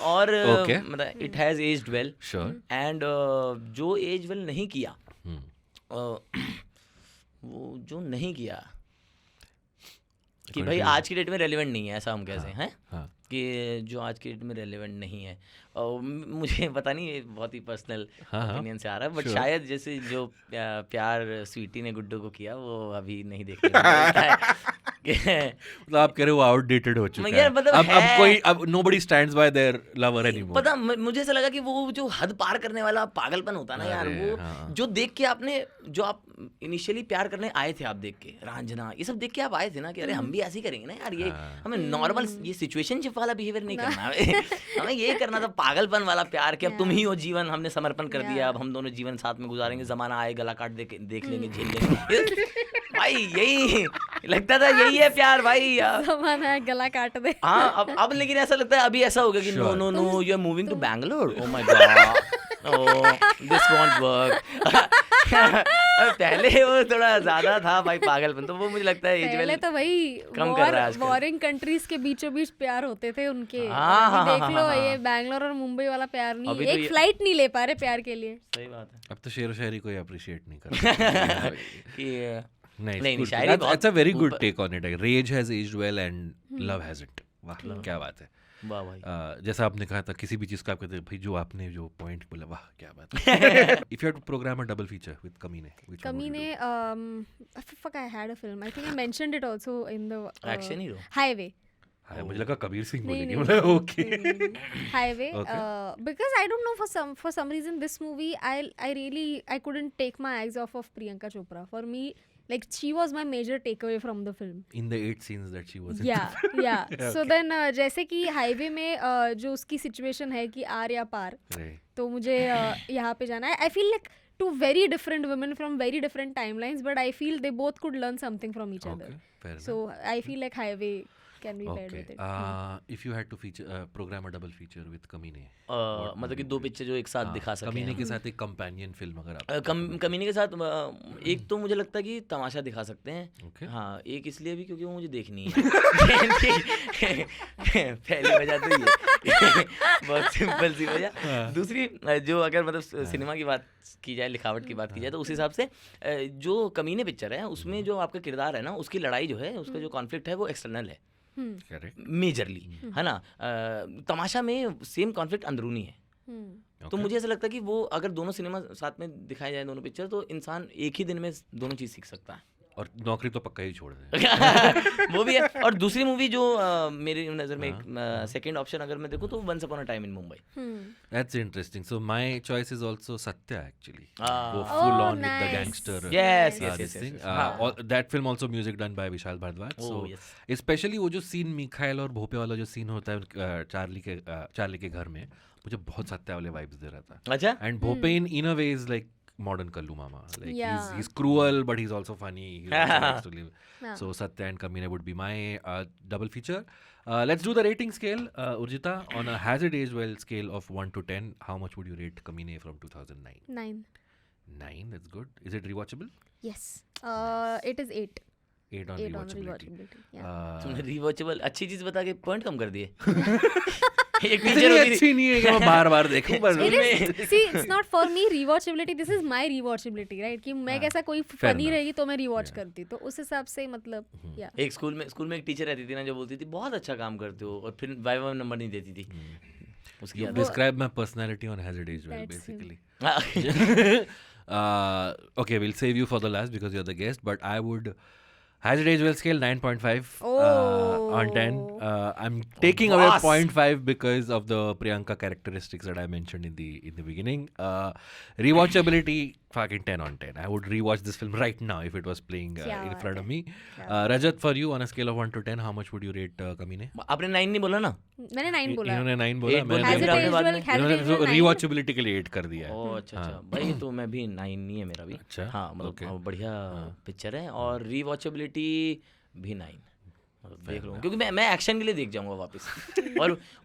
और Okay. मतलब it has aged well Sure. And जो एज वेल नहीं किया Hmm. वो जो नहीं किया कि According भाई to you. आज की डेट में रेलेवेंट नहीं है, ऐसा हम कैसे हैं हाँ. कि जो आज की डेट में रेलेवेंट नहीं है। और मुझे पता नहीं, ये बहुत ही पर्सनल हाँ. ओपिनियन से आ रहा है, बट Sure. शायद जैसे जो प्यार स्वीटी ने गुड्डू को किया वो अभी नहीं देखने को मिलता है कि मतलब आप कह रहे हो आउटडेटेड हो चुका यार है. मतलब अब है। कोई अब nobody stands by their lover anymore. पता मुझे ऐसा लगा कि वो जो हद पार करने वाला पागलपन होता है ना यार, अरे, वो हाँ. जो देख के आपने, जो आप इनिशियली प्यार करने आए थे, आप देख के रांझना ये सब देख के आप आए थे ना कि अरे हम भी ऐसे ही करेंगे ना यार, ये हाँ. हमें नॉर्मल ये सिचुएशनशिप वाला बिहेवियर नहीं करना है हमें ये करना था पागलपन वाला प्यार कि अब तुम ही हो जीवन, हमने समर्पण कर दिया, अब हम दोनों जीवन साथ में गुजारेंगे, जमाना आए गला काट देख लेंगे, झेल लेंगे भाई, यही लगता था, यही है प्यार भाई। जमाना है गला काट दे। हाँ अब लेकिन ऐसा लगता है अभी ऐसा हो गया कि no Sure. No no you are moving to Bangalore, oh my god, this won't work. पहले वो थोड़ा ज्यादा था भाई पागलपन, तो वो मुझे लगता है एज पहले तो भाई कम कर रहा है आजकल। वॉरिंग कंट्रीज के बीचों बीच प्यार होते थे उनके। हाँ, अभी हाँ, देख हाँ, लो हाँ, ये बैंगलोर और मुंबई वाला प्यार नहीं, अभी तो एक ये- फ्लाइट नहीं ले पा रहे प्यार के लिए। सही बात है अब तो शेर व शायरी कोई अप्रिशिएट नहीं करता. कि Nice. नहीं, Good. शायरी That's बहुत a very good ऊपर- take on it. Rage has aged well and love hasn't. वाह क्या बात है. वाह भाई। जैसा आपने कहा था किसी भी चीज़ का आप कहते हैं भाई जो आपने जो पॉइंट बोला वाह क्या बात है. If you had to program a double feature with Kamine, which one would you Kamine, fuck, I had a film. I think I mentioned it also in the action hero Highway. do? हाँ, मुझे लगा कबीर सिंह नहीं, बोलेगी. नहीं, मतलब नहीं, okay. नहीं, नहीं, नहीं. Highway. Okay. Because I don't know, for some reason this movie I couldn't take my eyes off of Priyanka Chopra. For me, like she was my major takeaway from the film. In the 8 scenes that she was in. Yeah. So then जैसे कि highway में जो उसकी situation है कि are या पार, Right. तो मुझे यहाँ पे जाना है. I feel like two very different women from very different timelines, but I feel they both could learn something from each other. Okay. Fair So I feel like Highway can be paired Okay. with it. If you had to program a double feature with Kamine, मतलब कि 2 picture जो एक साथ दिखा सके कमीने के साथ एक कंपेनियन फिल्म अगर आप कमीने के साथ एक तो मुझे लगता है कि तमाशा दिखा सकते हैं Okay. हाँ, एक इसलिए भी क्योंकि वो मुझे देखनी है पहली वजह तो ये बहुत सिंपल सी वजह। दूसरी जो अगर मतलब सिनेमा की बात की जाए, लिखावट की बात की जाए, तो उस हिसाब से जो कमीने पिक्चर है उसमें जो आपका किरदार है ना, उसकी लड़ाई जो है, उसका जो कॉन्फ्लिक्ट है वो एक्सटर्नल है करेक्ट। मेजरली, है ना। तमाशा में सेम कॉन्फ्लिक्ट अंदरूनी है। तो मुझे ऐसा लगता है कि वो अगर दोनों सिनेमा साथ में दिखाए जाए, दोनों पिक्चर, तो इंसान एक ही दिन में दोनों चीज़ सीख सकता है। और नौकरी तो पक्का ही छोड़ दे। वो भी है। और दूसरी मूवी जो मेरी नज़र में एक सेकंड ऑप्शन अगर मैं देखूँ तो once upon a time in Mumbai. That's interesting. So my choice is also Satya actually. Ah. Go full Oh, on with the nice. gangster. Yes, Nice. yes, this yes, thing. yes, yes. That film also music done by Vishal Bhardwaj. Oh, So yes. especially वो जो scene Mikhail और भोपे वाला जो scene होता है Charlie के घर में, मुझे बहुत सत्या वाले vibes दे रहा था. अच्छा। And Bhope in a way is like modern Kallu Mama. Like Yeah. he's cruel but he's also funny. He also likes to live. Yeah. So Satya and Kamine would be my double feature. Let's do the rating scale. Urjita, on a Has It Aged Well scale of 1 to 10, how much would you rate Kamine from 2009? 9. 9, that's good. Is it rewatchable? Yes. It is 8. 8 on 8 on rewatchability. rewatchability. Yeah. तुमने रिवॉचेबल अच्छी चीज बता के point कम कर दिए। एक इतनी picture होती थी अच्छी नहीं है कि मैं बार-बार देखूं पर It is, see, it's not for me rewatchability. This is my rewatchability, right? कि मैं कैसा कोई फनी enough. रहेगी तो मैं rewatch करती, तो उस हिसाब से मतलब या एक स्कूल में एक टीचर रहती थी ना, जो बोलती थी बहुत अच्छा काम करते हो, और फिर वाइवा में नंबर नहीं देती थी उसकी You याद describe my personality on Has It Aged Well, That's him. basically. Okay, we'll save you for the last because you're the guest, but I would Has It Aged Well scale 9.5 on 10. I'm taking away Boss. 0.5 because of the Priyanka characteristics that I mentioned in the beginning. Rewatchability, fucking 10 on 10. I would rewatch this film right now if it was playing क्या in बात front of है, me. क्या Rajat, for you, on a scale of 1 to 10, how much would you rate Kamine? आपने 9 नहीं बोला ना? मैंने 9 बोला. इन्होंने 9 बोला, Eight बोल मैंने Has दिया it फिर आपने aged बाद well? में। Has it aged well? 9? Rewatchability के लिए 8 कर दिया है. ओह अच्छा भाई, तो मैं भी 9 नहीं है मेरा भी। अच्छा, हाँ मतलब okay. बढ़िया पिक्चर है, और रीवॉचेबिलिटी भी 9 देख लूँ, क्योंकि मैं एक्शन के लिए देख जाऊंगा वापस।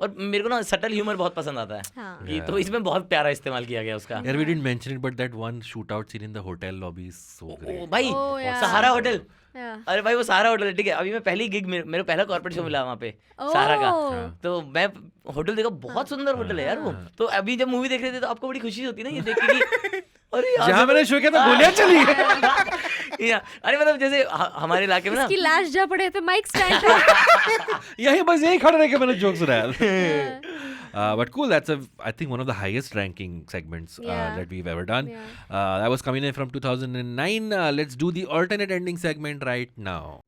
और मेरे को ना सटल ह्यूमर बहुत पसंद आता है। हाँ. ये तो इसमें बहुत प्यारा इस्तेमाल किया गया उसका। यार, we didn't mention it, but that one shootout scene in the hotel lobby is so ओ great. भाई, Oh, yeah. Sahara hotel. Yeah. अरे भाई वो सहारा होटल है, ठीक है। अभी मैं पहली गिग, मेरे पहला कॉर्पोरेट शो मिला वहाँ पे सहारा का, Oh. तो मैं होटल देखा, बहुत सुंदर होटल है यार वो। तो अभी जब मूवी देख रहे थे तो आपको बड़ी खुशी होती है ना ये देख के कि अरे यार जहाँ मैंने शो किया था गोलियां चली है। अरे मतलब जैसे हमारे इलाके में ना इसकी लाश जा पड़े थे माइक स्टैंड पे. यहीं बस यहीं खड़े रह के मैंने जोक सुनाया. But cool, that's I think one of the highest ranking segments Yeah. that we've ever done. Yeah. That was coming in from 2009. Let's do the alternate ending segment right now.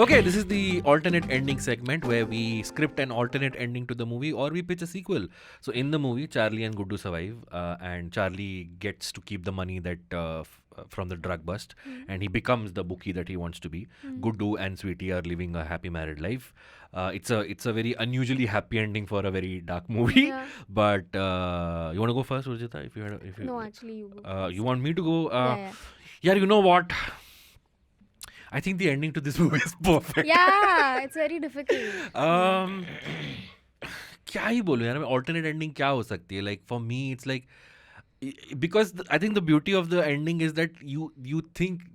Okay, this is the alternate ending segment where we script an alternate ending to the movie or we pitch a sequel. So in the movie, Charlie and Guddu survive and Charlie gets to keep the money that from the drug bust and he becomes the bookie that he wants to be. Guddu and Sweetie are living a happy married life. It's a very unusually happy ending for a very dark movie. Yeah. But you want to go first, Urjita? No, actually you go. You want me to go? Yeah. Yeah, you know what? I think the ending to this movie is perfect. Yeah, it's very difficult. क्या ही बोलूं यार, alternate ending क्या हो सकती है? Like for me, it's like because I think the beauty of the ending is that you think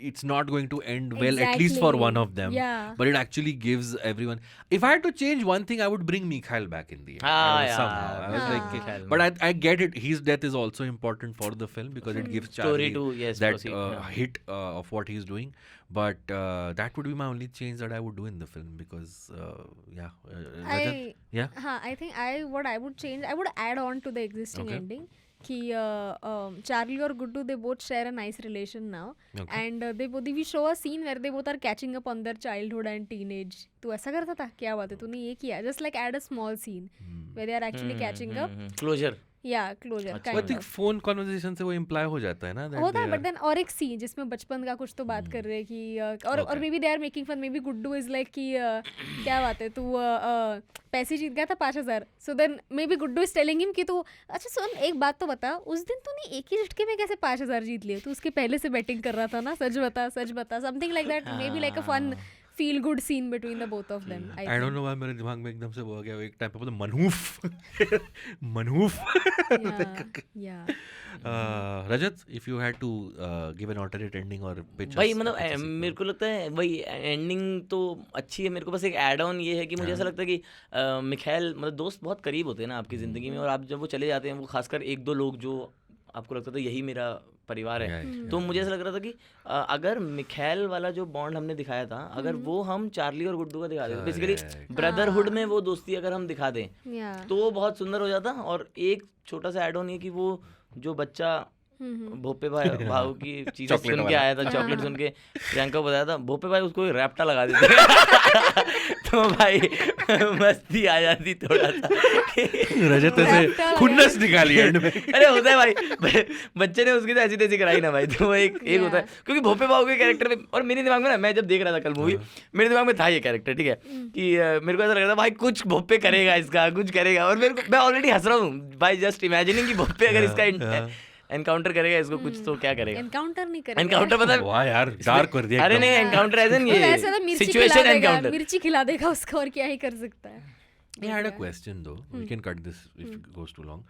it's not going to end well, at least for one of them. Yeah. But it actually gives everyone. If I had to change one thing, I would bring Mikhail back in the end. Somehow. I was like, Mikhail. but I get it. His death is also important for the film because it gives Story Charlie to, yes, that proceed, yeah. hit of what he's doing. But that would be my only change that I would do in the film because Rajat? Yeah. I think what I would change, I would add on to the existing Okay. ending. कि Charlie और Guddu, they both share a nice relation now, Okay. and we show a scene where they both are catching up on their childhood and teenage. तू ऐसा करता था, क्या बात है, तूने ये किया, just like add a small scene where they are actually catching up. Closure. या क्लोजर अच्छा, I think phone conversation से वो imply हो जाता है ना that होता है they बट are- देन और एक सीन जिसमें बचपन का कुछ तो बात कर रहे हैं कि और Okay. Maybe they are making fun, maybe Guddu is like कि क्या बात है तू पैसे जीत गया था 5,000, so then maybe Guddu is telling him कि तू अच्छा सुन एक बात तो बता, उस दिन तूने एक ही झटके में कैसे 5,000 जीत लिए, तू उसके पहले से बैटिंग कर रहा था ना, सच बता something like that, maybe like a fun feel good scene between the both of them. I don't know why मेरे दिमाग में एकदम से वो आ गया एक टाइम पे बोला मनहूफ मनहूफ या रजत if you had to give an alternate ending or pitch भाई us मतलब a sequel. मेरे को लगता है वही एंडिंग तो अच्छी है, मेरे को बस एक ऐड ऑन ये है कि मुझे ऐसा लगता है कि मिखाइल मतलब दोस्त बहुत करीब होते हैं ना आपकी ज़िंदगी में, और आप जब वो चले जाते हैं, वो खासकर एक दो लोग जो आपको लगता था यही मेरा परिवार है, Yeah, तो मुझे ऐसा लग रहा था कि अगर मिखाइल वाला जो बॉन्ड हमने दिखाया था, अगर वो हम चार्ली और गुड्डू का दिखा दें, बेसिकली ब्रदरहुड में वो दोस्ती अगर हम दिखा दें तो वो बहुत सुंदर हो जाता. और एक छोटा सा ऐड ऑन ये कि वो जो बच्चा भोपे भाई भाव की चीजें चॉकलेट सुन के वाला. आया था, चॉकलेट सुन के प्रियंका को बताया था, भोपे भाई उसको रैप्टा लगा देते तो भाई मस्ती आ जाती थोड़ा सा. रजत से खुन्नस निकाली एंड में. अरे होता है भाई, बच्चे ने उसकी तो ऐसी तैसी कराई ना भाई, तो वो एक होता है क्योंकि भोपे बाबू के कैरेक्टर में, और मेरे दिमाग में ना, मैं जब देख रहा था कल मूवी, मेरे दिमाग में था ये कैरेक्टर, ठीक है, कि मेरे को ऐसा लग रहा था भाई कुछ भोपे करेगा इसका, कुछ करेगा, और मेरे को मैं ऑलरेडी हंस रहा हूँ भाई जस्ट इमेजिनिंग कि भोपे अगर इसका एनकाउंटर करेगा इसको कुछ तो क्या करेगा. एनकाउंटर नहीं करेगा, एनकाउंटर मतलब वाह यार डार्क कर दिया अरे एकदम. नहीं, एनकाउंटर एज इन वो ऐसा था ये मिर्ची सिचुएशन खिला देगा, एनकाउंटर. मिर्ची खिला देगा उसको, और क्या ही कर सकता है. I had a question though. We can cut this if it goes too long.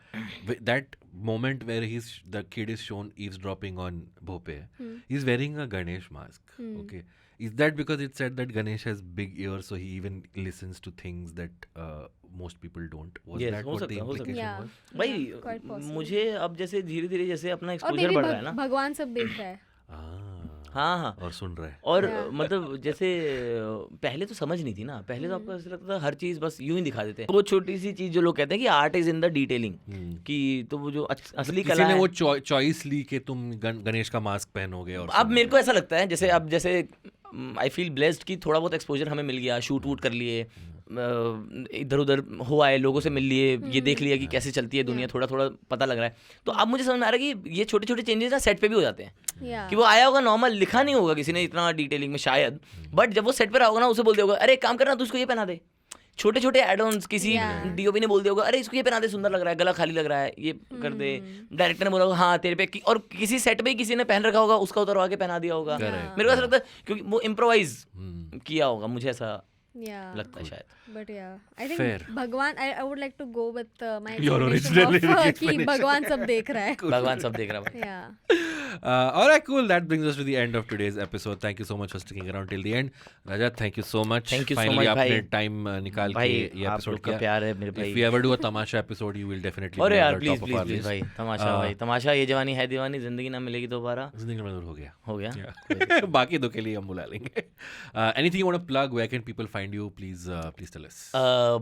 That moment where the kid is shown eavesdropping on Bhope, he's wearing a Ganesh mask. Okay, is that because it said that Ganesh has big ears, so he even listens to things that most people don't? Was Yes, that हो what the सकता है, हो सकता implication Yeah. was? भाई quite possible. मुझे अब जैसे धीरे धीरे जैसे अपना और एक्सपोजर मे बढ़ रहा है ना, भगवान सब देख रहा है. हाँ हाँ, और सुन रहा है. और Yeah. मतलब जैसे पहले तो समझ नहीं थी ना, पहले तो आपको ऐसा लगता था हर चीज़ बस यूं ही दिखा देते हैं. वो छोटी सी चीज़ जो लोग कहते हैं कि art is in the detailing, कि तो वो जो असली किसी कला ने है. वो चॉइस ली कि तुम गणेश का मास्क पहनोगे और अब मेरे को ऐसा लगता है जैसे अब जैसे आई फील ब्लेस्ड कि थोड़ा बहुत एक्सपोजर हमें मिल गया, शूट वूट कर लिए, इधर उधर हो आए, लोगों से मिल लिए, ये देख लिया कि कैसे चलती है दुनिया, थोड़ा थोड़ा पता लग रहा है. तो अब मुझे समझ में आ रहा है कि ये छोटे छोटे चेंजेस ना सेट पे भी हो जाते हैं, या कि वो आया होगा नॉर्मल, लिखा नहीं होगा किसी ने इतना डिटेलिंग में शायद, बट जब वो सेट पर होगा ना, उसे बोल दिया होगा अरे एक काम करना तू इसको ये पहना दे. छोटे छोटे एड ऑन्स किसी Yeah. डीओपी ने बोल दिया होगा अरे इसको ये पहना दे, सुंदर लग रहा है, गला खाली लग रहा है, ये कर दे. डायरेक्टर ने बोला होगा हाँ तेरे पे, और किसी सेट पे किसी ने पहन रखा होगा, उसका उतरवा के पहना दिया होगा. Correct. मेरे को ऐसा लगता है क्योंकि वो इम्प्रोवाइज किया होगा, मुझे ऐसा या लगता है शायद. But yeah, I think Fair. भगवान, I would like to go with my Your explanation original of, कि explanation. भगवान सब देख रहा है. भगवान सब देख रहा है. Yeah. All right, cool. That brings us to the end of today's episode. Thank you so much for sticking around till the end. Rajat, thank you so much. Thank you so Finally, much, आपने भाई. time निकाल के भाई ये आप episode लोग का किया. प्यार है मेरे If भाई. we ever do a Tamasha episode, you will definitely अरे be यार on the please top of please our please list. भाई, तमाशा भाई, तमाशा ये जवानी है दीवानी, जिंदगी ना मिलेगी दोबारा. जिंदगी में हो गया. हो गया. Yeah. बाकी दो के लिए हम बुला लेंगे. Anything you want to plug? Where can people find you? Please tell us.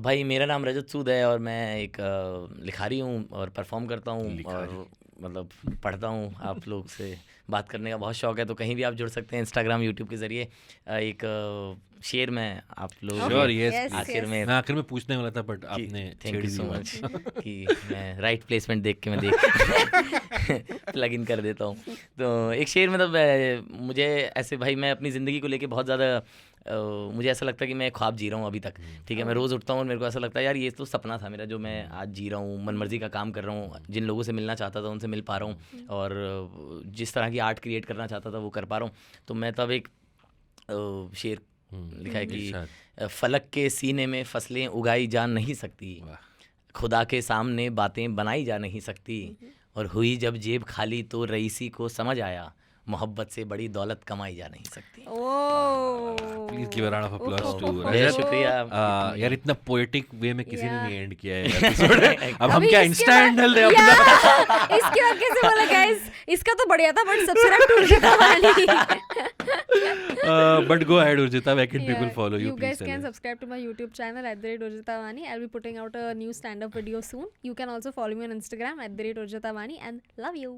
भाई मेरा नाम रजत सूद है, और मैं एक लिखारी हूँ और परफॉर्म करता हूँ, और मतलब पढ़ता हूँ. आप लोग से बात करने का बहुत शौक है, तो कहीं भी आप जुड़ सकते हैं इंस्टाग्राम यूट्यूब के ज़रिए. एक शेर में आप लोग Sure, yes. Yes, आखिर में मैं आखिर में पूछने वाला था, but आपने थैंक छेड़ यू दी सो बात. मच कि मैं राइट प्लेसमेंट देख के मैं देख प्लग इन कर देता हूँ. तो एक शेर मतलब मुझे ऐसे भाई, मैं अपनी ज़िंदगी को लेके बहुत ज़्यादा मुझे ऐसा लगता है कि मैं ख्वाब जी रहा हूँ अभी तक. ठीक है, मैं रोज़ उठता हूँ और मेरे को ऐसा लगता है यार ये तो सपना था मेरा, जो मैं आज जी रहा हूँ, मनमर्जी का काम कर रहा हूँ, जिन लोगों से मिलना चाहता था उनसे मिल पा रहा हूँ, और जिस तरह की आर्ट क्रिएट करना चाहता था वो कर पा रहा हूँ. तो मैं तब एक शेर लिखा है कि फलक के सीने में फसलें उगाई जा नहीं सकती, खुदा के सामने बातें बनाई जा नहीं सकती, और हुई जब जेब खाली तो रईसी को समझ आया, मोहब्बत से बड़ी दौलत कमाई जा नहीं सकती. Oh. Please give a round of applause to बहुत Rajat. शुक्रिया. यार इतना पोएटिक वे में किसी ने Yeah. नहीं एंड किया है एपिसोड. अब हम अभी क्या इसके इंस्टा बाद- हैंडल दे अपना. Yeah, इसके बाद कैसे बोला गाइस, इसका तो बढ़िया था, बट सब्सक्राइब टू उर्जिता वानी. But go ahead, Urjita. Where can people Yeah, follow you? You Please guys tell can us. subscribe to my YouTube channel @Urjitavani. I'll be putting out a new stand-up video soon. You can also follow me on Instagram @Urjitavani, and love you.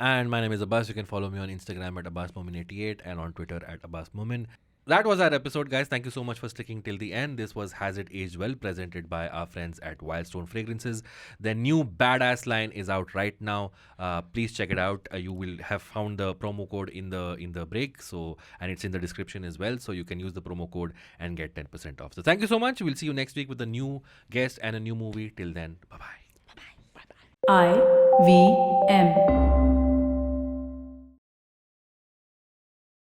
And my name is Abbas. You can follow me on Instagram @AbbasMomin88 and on Twitter @AbbasMomin. that was our episode, guys. Thank you so much for sticking till the end. This was Has It Aged Well, presented by our friends at Wildstone Fragrances. Their new badass line is out right now. Please check it out. You will have found the promo code in the break, and it's in the description as well. So you can use the promo code and get 10% off. So thank you so much. We'll see you next week with a new guest and a new movie. Till then, bye bye. IVM